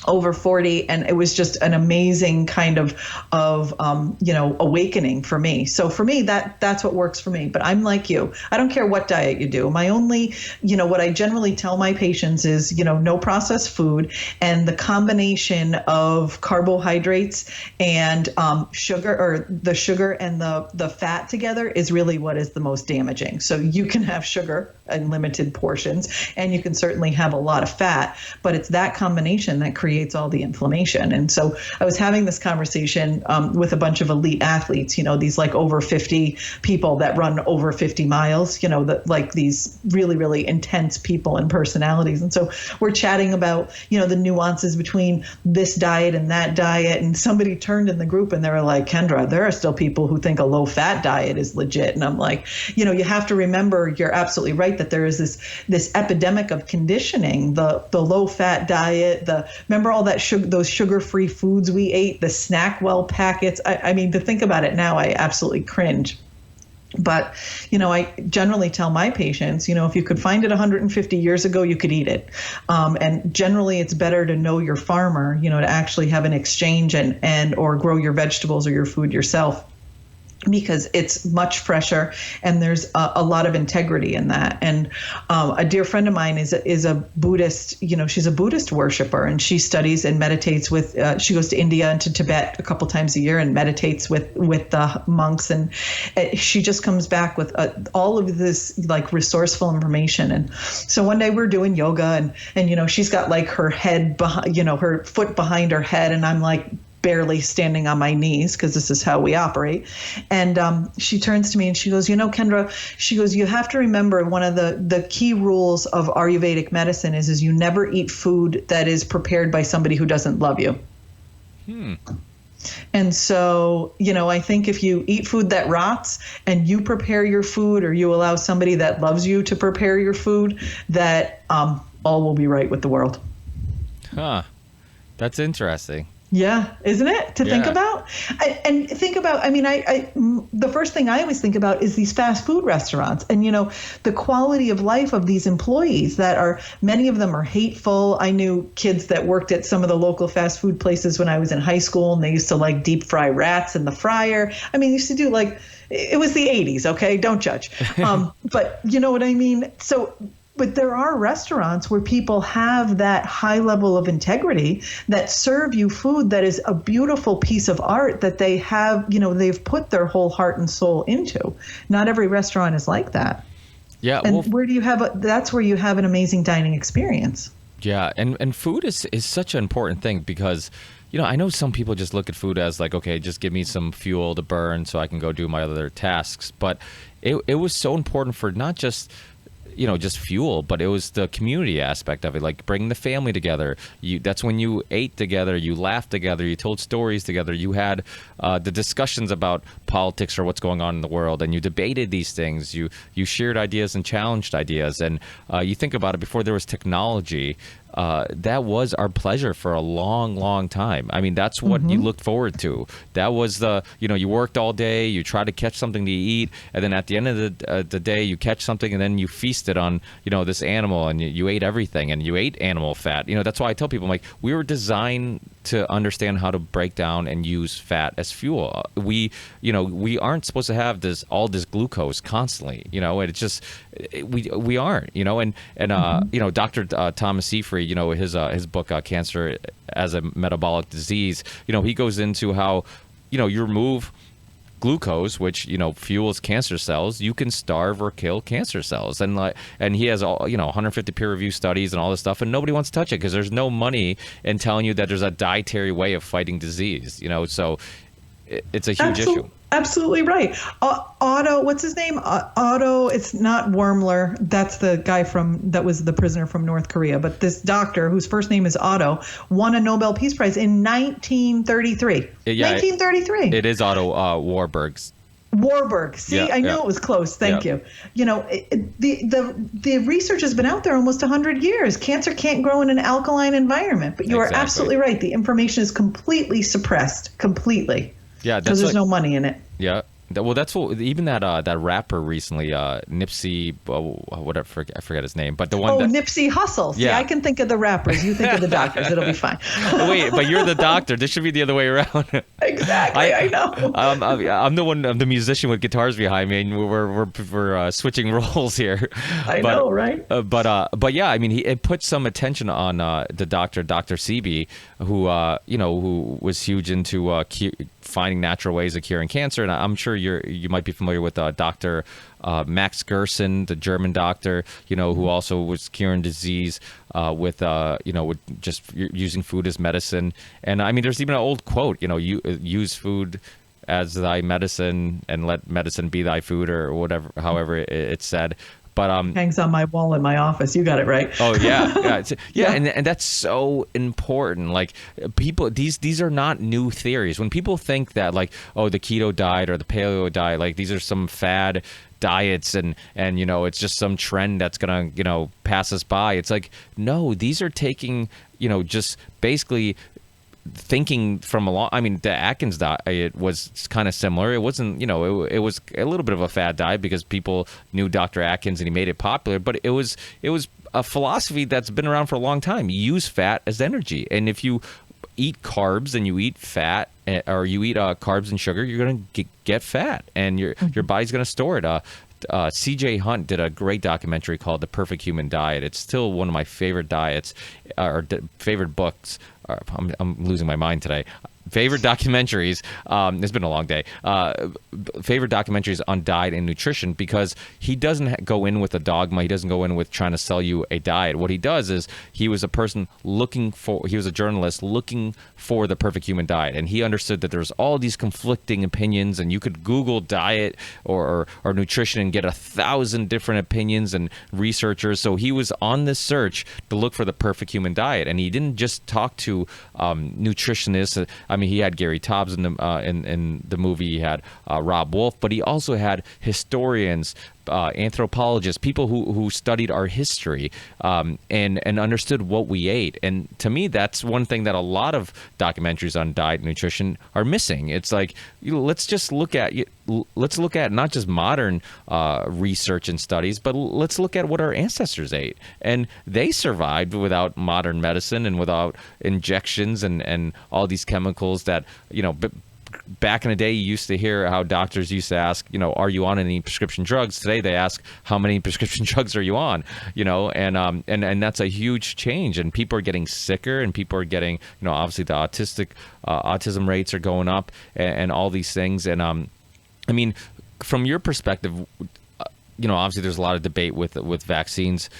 over 40, and it was just an amazing kind of awakening for me. So for me, that's what works for me. But I'm like you. I don't care what diet you do. My only, what I generally tell my patients is, no processed food, and the combination of carbohydrates and sugar, or the sugar and the fat together, is really what is the most damaging. So you can have sugar in limited portions, and you can certainly have a lot of fat, but it's that combination that creates all the inflammation. And so I was having this conversation with a bunch of elite athletes, these like over 50 people that run over 50 miles, that like these really, really intense people and personalities. And so we're chatting about, the nuances between this diet and that diet. And somebody turned in the group and they were like, Kendra, there are still people who think a low fat diet is legit. And I'm like, you have to remember, you're absolutely right, that there is this epidemic of conditioning, the low fat diet, remember all that those sugar-free foods we ate, the SnackWell packets. I mean, to think about it now, I absolutely cringe. But, I generally tell my patients, if you could find it 150 years ago, you could eat it. And generally, it's better to know your farmer, to actually have an exchange or grow your vegetables or your food yourself, because it's much fresher and there's a lot of integrity in that. And a dear friend of mine is a Buddhist, she's a Buddhist worshiper, and she studies and meditates with, she goes to India and to Tibet a couple times a year and meditates with the monks. And she just comes back with all of this like resourceful information. And so one day we're doing yoga and she's got like her head behind, her foot behind her head. And I'm like, barely standing on my knees, because this is how we operate. And she turns to me and she goes, Kendra, she goes, you have to remember, one of the key rules of Ayurvedic medicine is you never eat food that is prepared by somebody who doesn't love you. And so, I think if you eat food that rots and you prepare your food, or you allow somebody that loves you to prepare your food, that all will be right with the world. Huh. That's interesting. Yeah, isn't it? To think about? And think about, the first thing I always think about is these fast food restaurants and, the quality of life of these employees many of them are hateful. I knew kids that worked at some of the local fast food places when I was in high school, and they used to like deep fry rats in the fryer. They used to do it was the 80s, okay? Don't judge. But you know what I mean? But there are restaurants where people have that high level of integrity that serve you food that is a beautiful piece of art that they have, they've put their whole heart and soul into. Not every restaurant is like that. Yeah. And that's where you have an amazing dining experience. Yeah. And food is such an important thing, because, I know some people just look at food as like, okay, just give me some fuel to burn so I can go do my other tasks. But it was so important for not just just fuel, but it was the community aspect of it, like bringing the family together. That's when you ate together, you laughed together, you told stories together, you had the discussions about politics or what's going on in the world, and you debated these things, you shared ideas and challenged ideas. And you think about it, before there was technology, that was our pleasure for a long, long time. I mean, that's what you looked forward to. That was you worked all day, you tried to catch something to eat, and then at the end of the day, you catch something, and then you feasted on, this animal, and you ate everything, and you ate animal fat. That's why I tell people, I'm like, we were designed to understand how to break down and use fat as fuel. We aren't supposed to have all this glucose constantly, and it's just, we aren't, and Dr. Thomas Seyfried, his book, Cancer as a Metabolic Disease, he goes into how, you remove glucose, which fuels cancer cells, you can starve or kill cancer cells. And he has all 150 peer-reviewed studies and all this stuff, and nobody wants to touch it because there's no money in telling you that there's a dietary way of fighting disease. So it's a huge issue. Absolutely right. Otto, what's his name? Otto, it's not Wormler. That's the guy that was the prisoner from North Korea. But this doctor, whose first name is Otto, won a Nobel Peace Prize in 1933. Yeah, 1933. It is Otto Warburg. Warburg. See, I knew it was close. Thank you. The research has been out there almost 100 years. Cancer can't grow in an alkaline environment. But you are absolutely right. The information is completely suppressed. Completely. Yeah, because there's no money in it. Yeah. Well, that's what even that rapper recently, Nipsey, whatever, I forget his name, but the one. Nipsey Hussle. See, I can think of the rappers. You think of the doctors. It'll be fine. Wait, but you're the doctor. This should be the other way around. Exactly. I know. I'm the one. I'm the musician with guitars behind me, and we're switching roles here. I know, right? But yeah, I mean, it put some attention on the Dr. Sebi, who was huge into finding natural ways of curing cancer, and I'm sure you might be familiar with Dr. Max Gerson, the German doctor, who also was curing disease with just using food as medicine. And I mean, there's even an old quote, you use food as thy medicine and let medicine be thy food, or whatever, however it's said. But hangs on my wall in my office. You got it right. Oh yeah. And that's so important. Like, people, these are not new theories. When people think that, like, oh, the keto diet or the paleo diet, like these are some fad diets and it's just some trend that's gonna pass us by. It's like, no, these are taking just basically thinking from the Atkins diet was kind of similar. It wasn't, it was a little bit of a fad diet because people knew Dr. Atkins and he made it popular, but it was a philosophy that's been around for a long time. You use fat as energy. And if you eat carbs and you eat fat, or you eat carbs and sugar, you're going to get fat, and your body's going to store it. CJ Hunt did a great documentary called The Perfect Human Diet. It's still one of my favorite diets, or favorite books. I'm losing my mind today. Favorite documentaries. It's been a long day. Favorite documentaries on diet and nutrition, because he doesn't go in with a dogma. He doesn't go in with trying to sell you a diet. What he does is he was a journalist looking for the perfect human diet, and he understood that there's all these conflicting opinions, and you could Google diet or nutrition and get 1,000 different opinions and researchers. So he was on this search to look for the perfect human diet, and he didn't just talk to nutritionists. I mean, he had Gary Taubes in the movie. He had Rob Wolf, but he also had historians, anthropologists, people who studied our history and understood what we ate. And to me, that's one thing that a lot of documentaries on diet and nutrition are missing. It's like, let's look at not just modern research and studies, but let's look at what our ancestors ate. And they survived without modern medicine and without injections and all these chemicals that, back in the day, you used to hear how doctors used to ask, are you on any prescription drugs? Today, they ask, how many prescription drugs are you on? And that's a huge change. And people are getting sicker, and people are getting, obviously the autism rates are going up, and all these things. And I mean, from your perspective, obviously there's a lot of debate with vaccines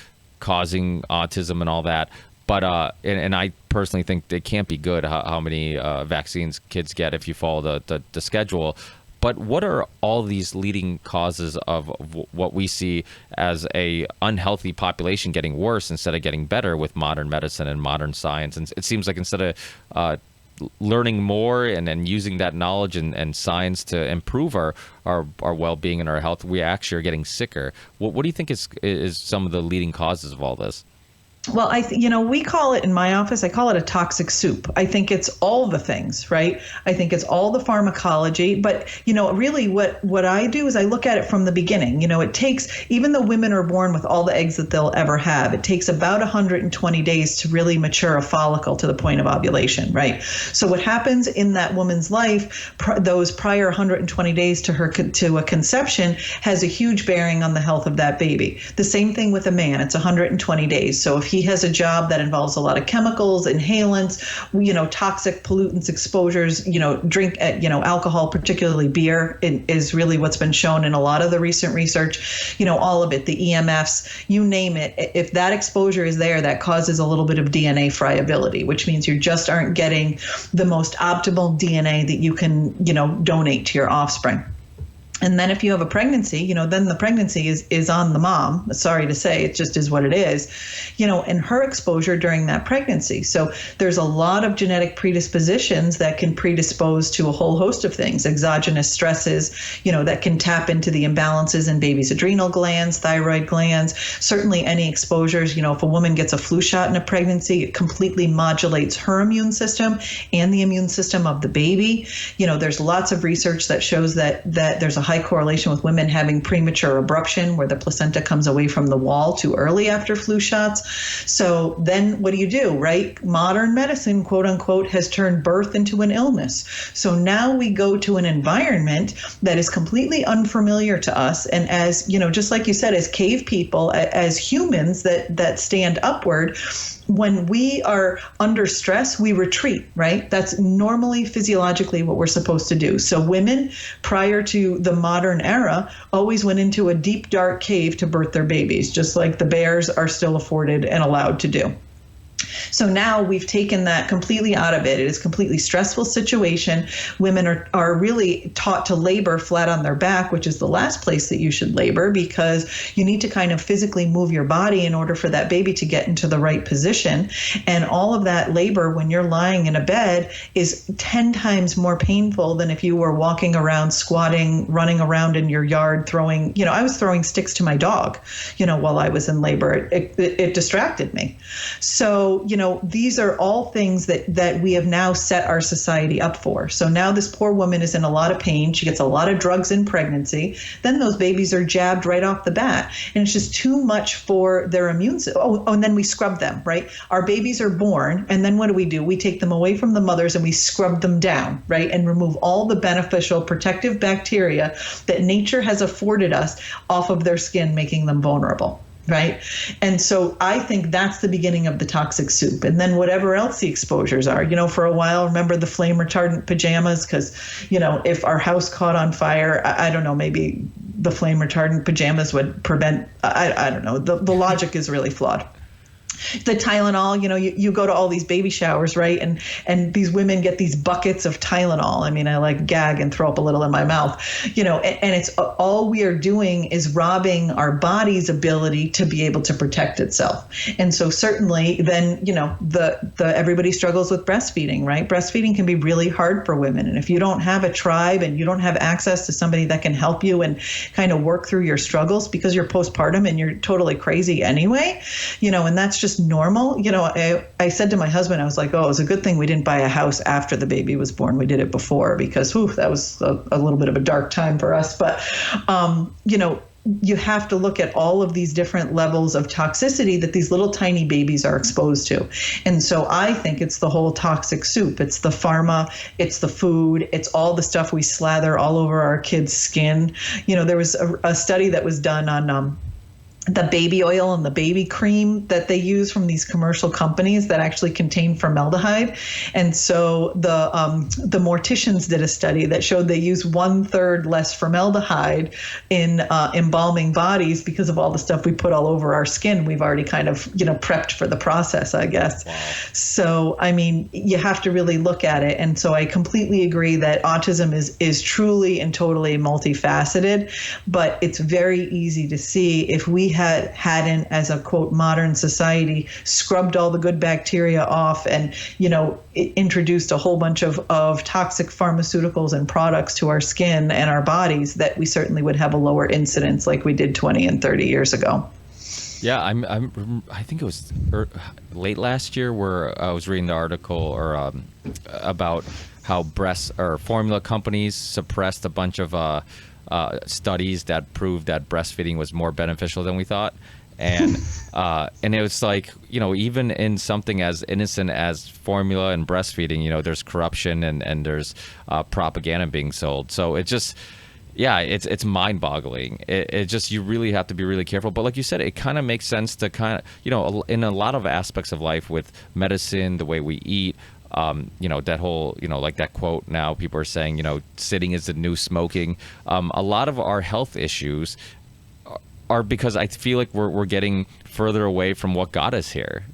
causing autism and all that. But and I personally think it can't be good how many vaccines kids get if you follow the schedule. But what are all these leading causes of what we see as a unhealthy population getting worse instead of getting better with modern medicine and modern science? And it seems like instead of learning more and using that knowledge and science to improve our well-being and our health, we actually are getting sicker. What do you think is some of the leading causes of all this? Well, we call it in my office, I call it a toxic soup. I think it's all the things, right? I think it's all the pharmacology. But, really what I do is I look at it from the beginning. It takes, even though women are born with all the eggs that they'll ever have, it takes about 120 days to really mature a follicle to the point of ovulation, right? So what happens in that woman's life, those prior 120 days to a conception, has a huge bearing on the health of that baby. The same thing with a man. It's 120 days. So if he has a job that involves a lot of chemicals, inhalants, toxic pollutants, exposures, drink, alcohol, particularly beer, is really what's been shown in a lot of the recent research, all of it, the EMFs, you name it. If that exposure is there, that causes a little bit of DNA friability, which means you just aren't getting the most optimal DNA that you can, donate to your offspring. And then if you have a pregnancy, then the pregnancy is on the mom. Sorry to say, it just is what it is, and her exposure during that pregnancy. So there's a lot of genetic predispositions that can predispose to a whole host of things, exogenous stresses, that can tap into the imbalances in baby's adrenal glands, thyroid glands, certainly any exposures. If a woman gets a flu shot in a pregnancy, it completely modulates her immune system and the immune system of the baby. There's lots of research that shows that there's a high correlation with women having premature abruption, where the placenta comes away from the wall too early after flu shots. So then what do, right? Modern medicine, quote unquote, has turned birth into an illness. So now we go to an environment that is completely unfamiliar to us. And as, just like you said, as cave people, as humans that stand upward, when we are under stress, we retreat, right? That's normally physiologically what we're supposed to do. So women, prior to the modern era, always went into a deep, dark cave to birth their babies, just like the bears are still afforded and allowed to do. So now we've taken that completely out of it. It is a completely stressful situation. Women are really taught to labor flat on their back, which is the last place that you should labor, because you need to kind of physically move your body in order for that baby to get into the right position. And all of that labor when you're lying in a bed is 10 times more painful than if you were walking around, squatting, running around in your yard, throwing, I was throwing sticks to my dog, while I was in labor. It distracted me. So, these are all things that we have now set our society up for. So now this poor woman is in a lot of pain. She gets a lot of drugs in pregnancy. Then those babies are jabbed right off the bat. And it's just too much for their immune system. And then we scrub them, right? Our babies are born. And then what do? We take them away from the mothers and we scrub them down, right? And remove all the beneficial protective bacteria that nature has afforded us off of their skin, making them vulnerable. Right. And so I think that's the beginning of the toxic soup. And then whatever else the exposures are, for a while, remember the flame retardant pajamas? Because, if our house caught on fire, I don't know, maybe the flame retardant pajamas would prevent. I don't know. The logic is really flawed. The Tylenol, you go to all these baby showers, right? And these women get these buckets of Tylenol. I mean, I like gag and throw up a little in my mouth, and it's all we are doing is robbing our body's ability to be able to protect itself. And so certainly then, everybody struggles with breastfeeding, right? Breastfeeding can be really hard for women. And if you don't have a tribe and you don't have access to somebody that can help you and kind of work through your struggles because you're postpartum and you're totally crazy anyway, and that's just normal. I said to my husband, I was like, it was a good thing we didn't buy a house after the baby was born. We did it before because that was a little bit of a dark time for us. But, you have to look at all of these different levels of toxicity that these little tiny babies are exposed to. And so I think it's the whole toxic soup. It's the pharma, it's the food, it's all the stuff we slather all over our kids' skin. There was a study that was done on the baby oil and the baby cream that they use from these commercial companies that actually contain formaldehyde. And so the morticians did a study that showed they use 1/3 less formaldehyde in embalming bodies because of all the stuff we put all over our skin. We've already kind of, prepped for the process, I guess. Wow. So, I mean, you have to really look at it. And so I completely agree that autism is truly and totally multifaceted, but it's very easy to see if we hadn't, as a quote, modern society, scrubbed all the good bacteria off and, introduced a whole bunch of toxic pharmaceuticals and products to our skin and our bodies, that we certainly would have a lower incidence like we did 20 and 30 years ago. Yeah, I think it was late last year where I was reading the article about how breast or formula companies suppressed a bunch of studies that proved that breastfeeding was more beneficial than we thought. And it was like, even in something as innocent as formula and breastfeeding, there's corruption and there's propaganda being sold. So it just, yeah, it's mind-boggling. It just, you really have to be really careful. But like you said, it kind of makes sense to kind of, in a lot of aspects of life with medicine, the way we eat, that whole, like that quote now, people are saying, sitting is the new smoking. A lot of our health issues are because I feel like we're getting further away from what got us here,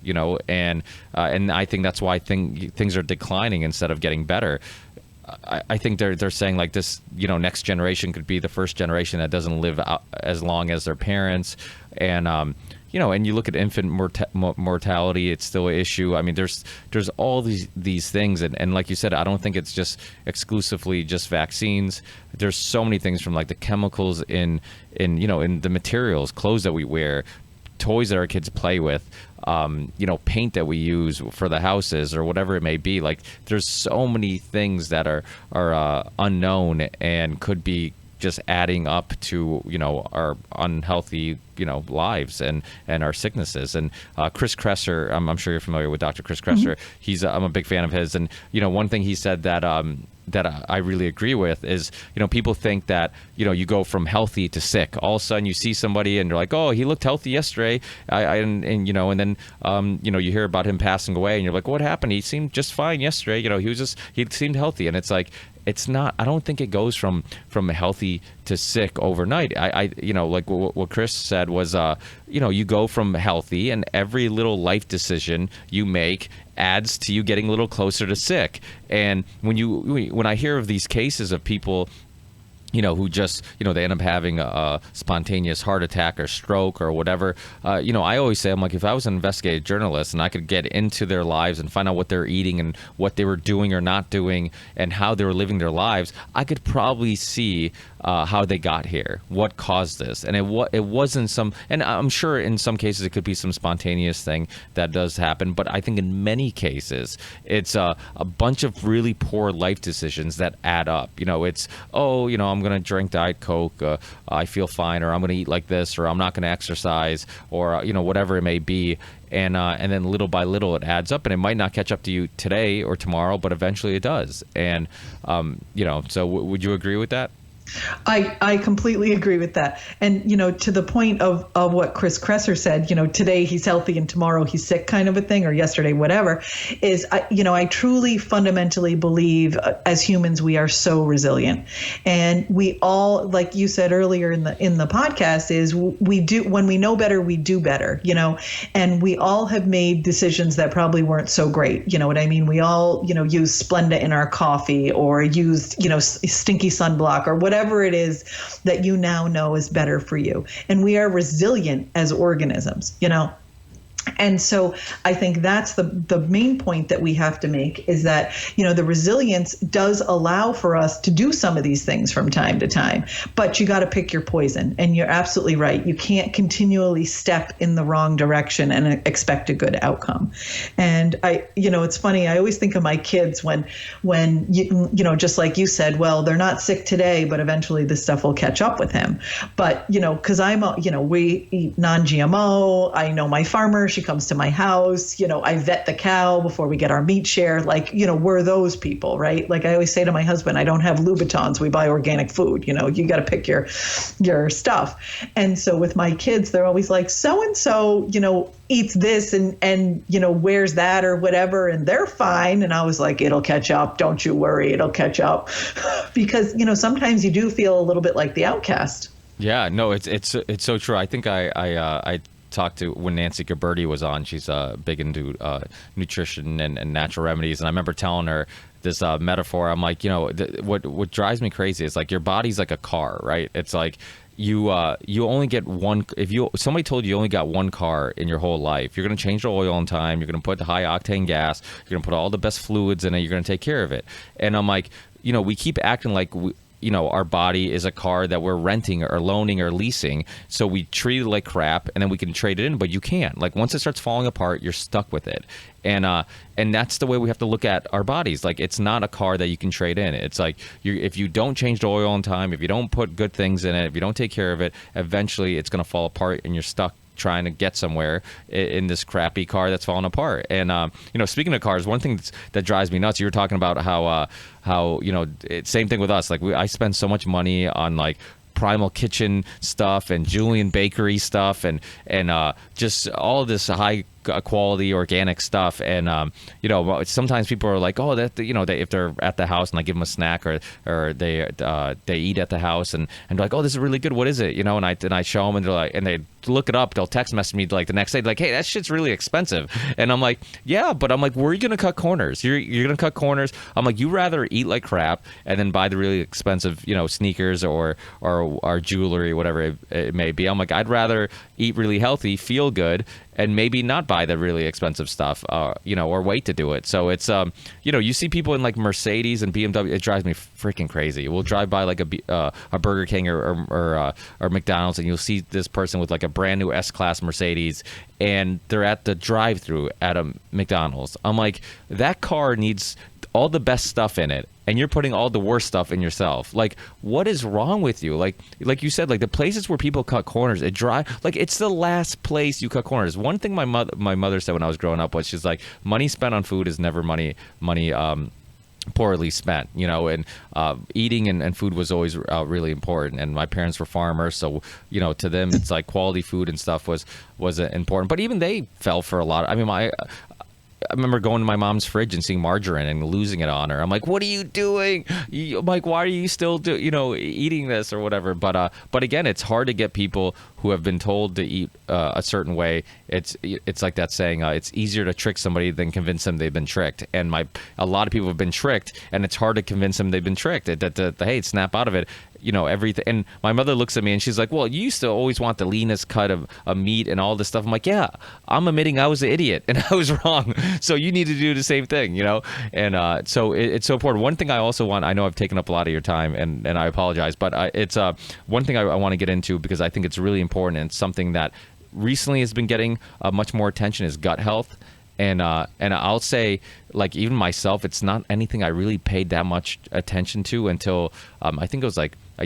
and I think that's why things are declining instead of getting better. I think they're saying like this, next generation could be the first generation that doesn't live out as long as their parents, and and you look at infant mortality, it's still an issue. I mean, there's all these things, and like you said, I don't think it's just exclusively just vaccines. There's so many things, from like the chemicals in the materials, clothes that we wear, toys that our kids play with, paint that we use for the houses or whatever it may be. Like, there's so many things that are unknown and could be just adding up to our unhealthy lives and our sicknesses. And Chris Kremser, I'm sure you're familiar with Dr. Chris Kremser. Mm-hmm. I'm a big fan of his, and one thing he said that I really agree with is, people think that, you go from healthy to sick. All of a sudden you see somebody and you're like, oh, he looked healthy yesterday. And then, you hear about him passing away and you're like, what happened? He seemed just fine yesterday. He seemed healthy. And it's like, it's not, I don't think it goes from healthy to sick overnight. Like what Chris said was, you go from healthy, and every little life decision you make adds to you getting a little closer to sick. And when I hear of these cases of people, who just, they end up having a spontaneous heart attack or stroke or whatever. I always say, I'm like, if I was an investigative journalist and I could get into their lives and find out what they're eating and what they were doing or not doing and how they were living their lives, I could probably see how they got here, what caused this. And it wasn't some, and I'm sure in some cases it could be some spontaneous thing that does happen, but I think in many cases it's a bunch of really poor life decisions that add up. It's, I'm going to drink Diet Coke, I feel fine, or I'm going to eat like this, or I'm not going to exercise, or whatever it may be, and then little by little it adds up, and it might not catch up to you today or tomorrow, but eventually it does. And so would you agree with that? I completely agree with that. And, to the point of what Chris Kremser said, today he's healthy and tomorrow he's sick kind of a thing, or yesterday, whatever, is, I truly fundamentally believe as humans, we are so resilient. And we all, like you said earlier in the podcast, is we do, when we know better, we do better, and we all have made decisions that probably weren't so great. You know what I mean? We all, use Splenda in our coffee, or used, stinky sunblock, or whatever it is that you now know is better for you. And we are resilient as organisms, And so I think that's the main point that we have to make, is that, the resilience does allow for us to do some of these things from time to time, but you got to pick your poison. And you're absolutely right. You can't continually step in the wrong direction and expect a good outcome. And it's funny. I always think of my kids when just like you said, well, they're not sick today, but eventually this stuff will catch up with him. But, because we eat non-GMO, I know my farmer, She comes to my house. I vet the cow before we get our meat share. Like, we're those people, right? Like I always say to my husband, I don't have Louboutins. We buy organic food. You got to pick your stuff. And so with my kids, they're always like, so-and-so, eats this and wears that or whatever, and they're fine. And I was like, it'll catch up. Don't you worry. It'll catch up. Because, sometimes you do feel a little bit like the outcast. Yeah, no, it's so true. I think I talked to when Nancy Gabberty was on. She's big into nutrition and natural remedies, and I remember telling her this metaphor. I'm like, what drives me crazy is like your body's like a car, right? It's like you only get one. If somebody told you only got one car in your whole life, you're going to change the oil on time. You're going to put the high octane gas. You're going to put all the best fluids in it. You're going to take care of it. And I'm like, we keep acting like our body is a car that we're renting or loaning or leasing. So we treat it like crap, and then we can trade it in, but you can't. Like once it starts falling apart, you're stuck with it. And that's the way we have to look at our bodies. Like it's not a car that you can trade in. It's like if you don't change the oil on time, if you don't put good things in it, if you don't take care of it, eventually it's going to fall apart and you're stuck trying to get somewhere in this crappy car that's falling apart. And speaking of cars, one thing that drives me nuts, you were talking about how same thing with us. Like I spend so much money on like Primal Kitchen stuff and Julian Bakery stuff and just all this high quality organic stuff. And sometimes people are like, oh, that if they're at the house and I give them a snack or they eat at the house and they're like, oh, this is really good, what is it? And I show them and they're like, and they look it up, they'll text message me like the next day like, hey, that shit's really expensive. And I'm like, yeah, but I'm like, where are you gonna cut corners? You're gonna cut corners. I'm like, you rather eat like crap and then buy the really expensive sneakers or jewelry, whatever it may be. I'm like, I'd rather eat really healthy, feel good, and maybe not buy the really expensive stuff, or wait to do it. So it's, you see people in like Mercedes and BMW. It drives me freaking crazy. We'll drive by like a Burger King or McDonald's, and you'll see this person with like a brand new S-Class Mercedes, and they're at the drive-through at a McDonald's. I'm like, that car needs all the best stuff in it, and you're putting all the worst stuff in yourself. Like, what is wrong with you? Like you said, like the places where people cut corners, it's the last place you cut corners. One thing my mother said when I was growing up was, she's like, money spent on food is never money poorly spent, and eating and food was always really important. And my parents were farmers, so to them it's like quality food and stuff was important. But even they fell for a lot. I mean, I remember going to my mom's fridge and seeing margarine and losing it on her. I'm like, what are you doing? I'm like, why are you still eating this or whatever? But again, it's hard to get people who have been told to eat a certain way. It's like that saying, it's easier to trick somebody than convince them they've been tricked. And a lot of people have been tricked, and it's hard to convince them they've been tricked. Hey, snap out of it. Everything. And my mother looks at me and she's like, well, you used to always want the leanest cut of meat and all this stuff. I'm like, yeah, I'm admitting I was an idiot and I was wrong. So you need to do the same thing, And so it's so important. One thing I also want, I know I've taken up a lot of your time and I apologize, but it's one thing I want to get into because I think it's really important, and something that recently has been getting much more attention is gut health. And I'll say, like, even myself, it's not anything I really paid that much attention to until I think it was like a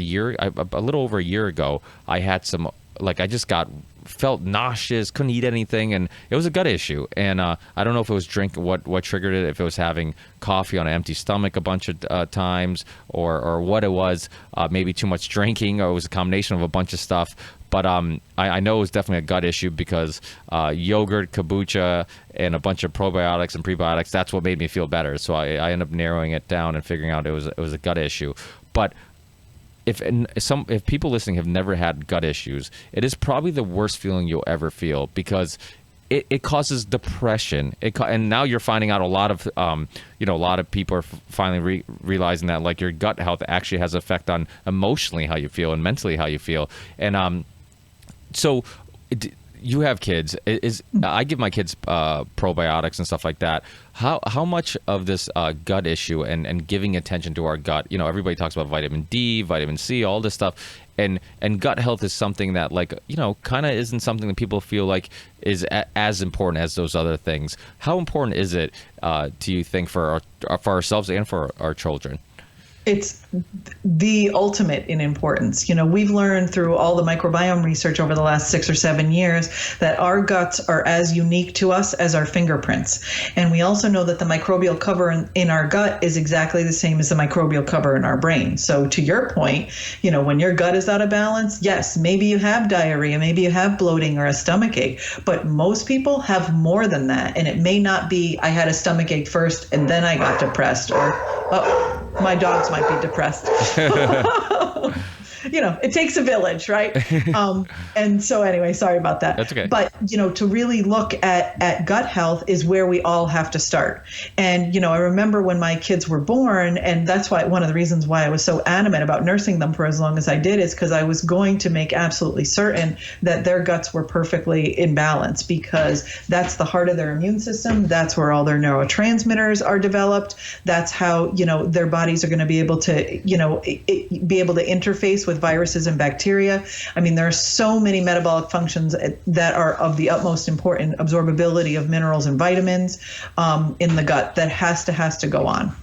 little over a year ago. I had some, like, I just felt nauseous, couldn't eat anything, and it was a gut issue. And I don't know if it was what triggered it, if it was having coffee on an empty stomach a bunch of times, or what it was, maybe too much drinking, or it was a combination of a bunch of stuff. But I know it was definitely a gut issue because yogurt, kombucha, and a bunch of probiotics and prebiotics, that's what made me feel better. So I ended up narrowing it down and figuring out it was a gut issue. But if people listening have never had gut issues, it is probably the worst feeling you'll ever feel, because it causes depression. And now you're finding out a lot of people are finally realizing that, like, your gut health actually has an effect on emotionally how you feel and mentally how you feel. And so you have kids. I give my kids probiotics and stuff like that. How much of this gut issue and giving attention to our gut, everybody talks about vitamin D, vitamin C, all this stuff, and gut health is something that, like, kind of isn't something that people feel like is as important as those other things. How important is it, do you think, for ourselves and for our children? It's the ultimate in importance. We've learned through all the microbiome research over the last 6 or 7 years that our guts are as unique to us as our fingerprints. And we also know that the microbial cover in our gut is exactly the same as the microbial cover in our brain. So to your point, when your gut is out of balance, yes, maybe you have diarrhea, maybe you have bloating or a stomach ache, but most people have more than that. And it may not be, I had a stomach ache first and then I got depressed, or, oh, my dogs might be depressed. It takes a village, right? And so anyway, sorry about that. That's okay. But, to really look at gut health is where we all have to start. And, I remember when my kids were born, and that's why one of the reasons why I was so adamant about nursing them for as long as I did is because I was going to make absolutely certain that their guts were perfectly in balance, because that's the heart of their immune system. That's where all their neurotransmitters are developed. That's how, their bodies are going to be able to, be able to interface with viruses and bacteria. I mean, there are so many metabolic functions that are of the utmost important, absorbability of minerals and vitamins in the gut that has to go on.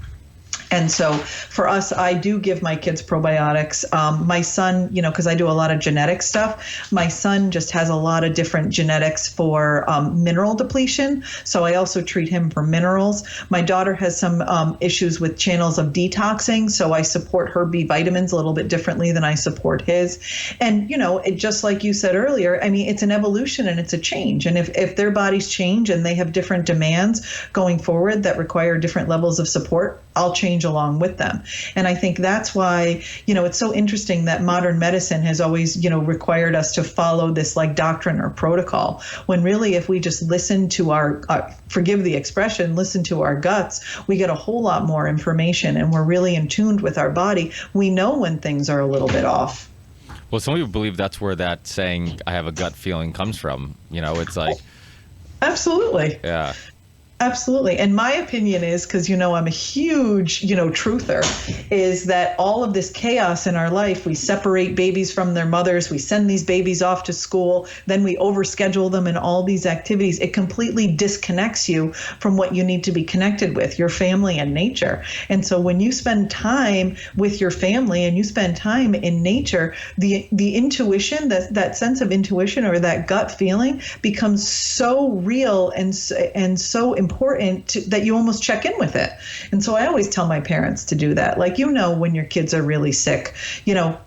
And so for us, I do give my kids probiotics. My son, because I do a lot of genetic stuff, my son just has a lot of different genetics for mineral depletion. So I also treat him for minerals. My daughter has some issues with channels of detoxing. So I support her B vitamins a little bit differently than I support his. And, it just like you said earlier, I mean, it's an evolution and it's a change. And if their bodies change and they have different demands going forward that require different levels of support, I'll change along with them. And I think that's why, it's so interesting that modern medicine has always, required us to follow this like doctrine or protocol, when really if we just listen to our forgive the expression, listen to our guts, we get a whole lot more information and we're really in tune with our body. We know when things are a little bit off. Well, some people believe that's where that saying, I have a gut feeling, comes from. It's like. Absolutely. Yeah. Absolutely. And my opinion is, because, I'm a huge, truther, is that all of this chaos in our life, we separate babies from their mothers, we send these babies off to school, then we overschedule them in all these activities. It completely disconnects you from what you need to be connected with, your family and nature. And so when you spend time with your family and you spend time in nature, the intuition, that sense of intuition or that gut feeling becomes so real and so important that you almost check in with it. And so I always tell my parents to do that. Like, when your kids are really sick,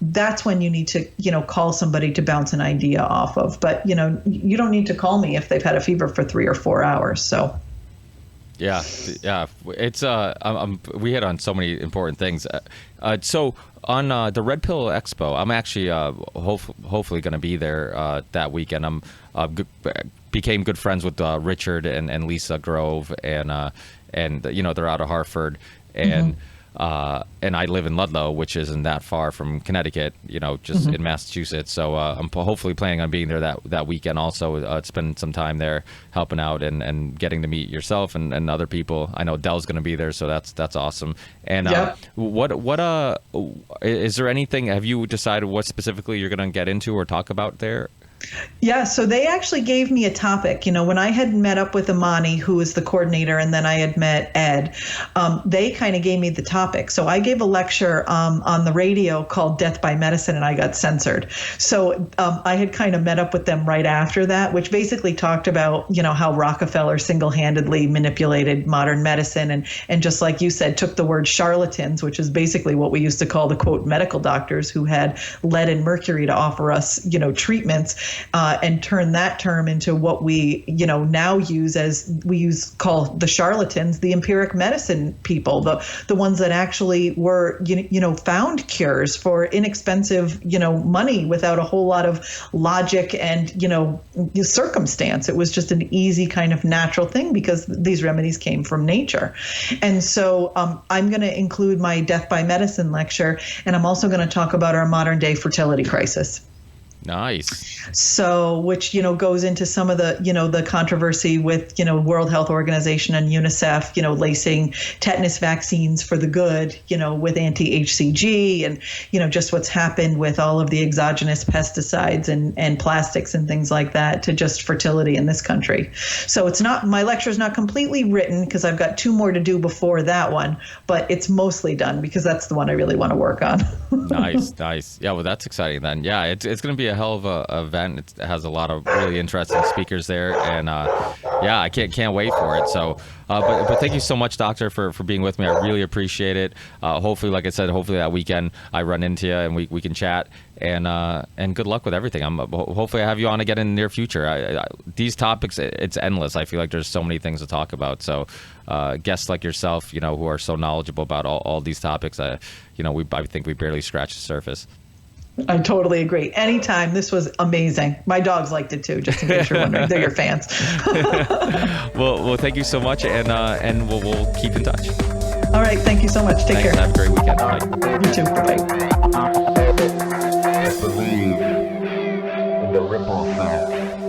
that's when you need to, call somebody to bounce an idea off of. But, you don't need to call me if they've had a fever for 3 or 4 hours. So. Yeah. It's we hit on so many important things. So on the Red Pill Expo, I'm actually hopefully going to be there that weekend. I'm became good friends with Richard and Lisa Grove, and they're out of Hartford, and and I live in Ludlow, which isn't that far from Connecticut, just in Massachusetts. So I'm hopefully planning on being there that weekend also, spend some time there helping out and getting to meet yourself and other people. I know Dell's going to be there, so that's awesome. And what is there anything, have you decided what specifically you're going to get into or talk about there? Yeah, so they actually gave me a topic. When I had met up with Amani, who is the coordinator, and then I had met Ed, they kind of gave me the topic. So I gave a lecture on the radio called Death by Medicine, and I got censored. So I had kind of met up with them right after that, which basically talked about, how Rockefeller single-handedly manipulated modern medicine and just like you said, took the word charlatans, which is basically what we used to call the, quote, medical doctors who had lead and mercury to offer us, treatments. And turn that term into what we, now use call the charlatans, the empiric medicine people, the ones that actually were, found cures for inexpensive, money without a whole lot of logic and, circumstance. It was just an easy kind of natural thing because these remedies came from nature. And so I'm going to include my Death by Medicine lecture, and I'm also going to talk about our modern day fertility crisis. Nice. So, which, goes into some of the, the controversy with, World Health Organization and UNICEF, lacing tetanus vaccines for the good, with anti-HCG and, just what's happened with all of the exogenous pesticides and plastics and things like that to just fertility in this country. So my lecture's not completely written because I've got 2 more to do before that one, but it's mostly done because that's the one I really want to work on. Nice. Yeah, well, that's exciting then. Yeah, it's going to be a hell of a event. It has a lot of really interesting speakers there, and yeah, I can't wait for it. So, but thank you so much, Doctor, for being with me. I really appreciate it. Hopefully, like I said, hopefully that weekend I run into you and we can chat. And good luck with everything. Hopefully I have you on again in the near future. These topics, it's endless. I feel like there's so many things to talk about. So guests like yourself, who are so knowledgeable about all these topics, I think we barely scratched the surface. I totally agree. Anytime. This was amazing. My dogs liked it too, just in case you're wondering. They're your fans. well, thank you so much, and we'll keep in touch. All right. Thank you so much. Take care. Have a great weekend. Bye. You too. Bye-bye. Believe in the ripple effect.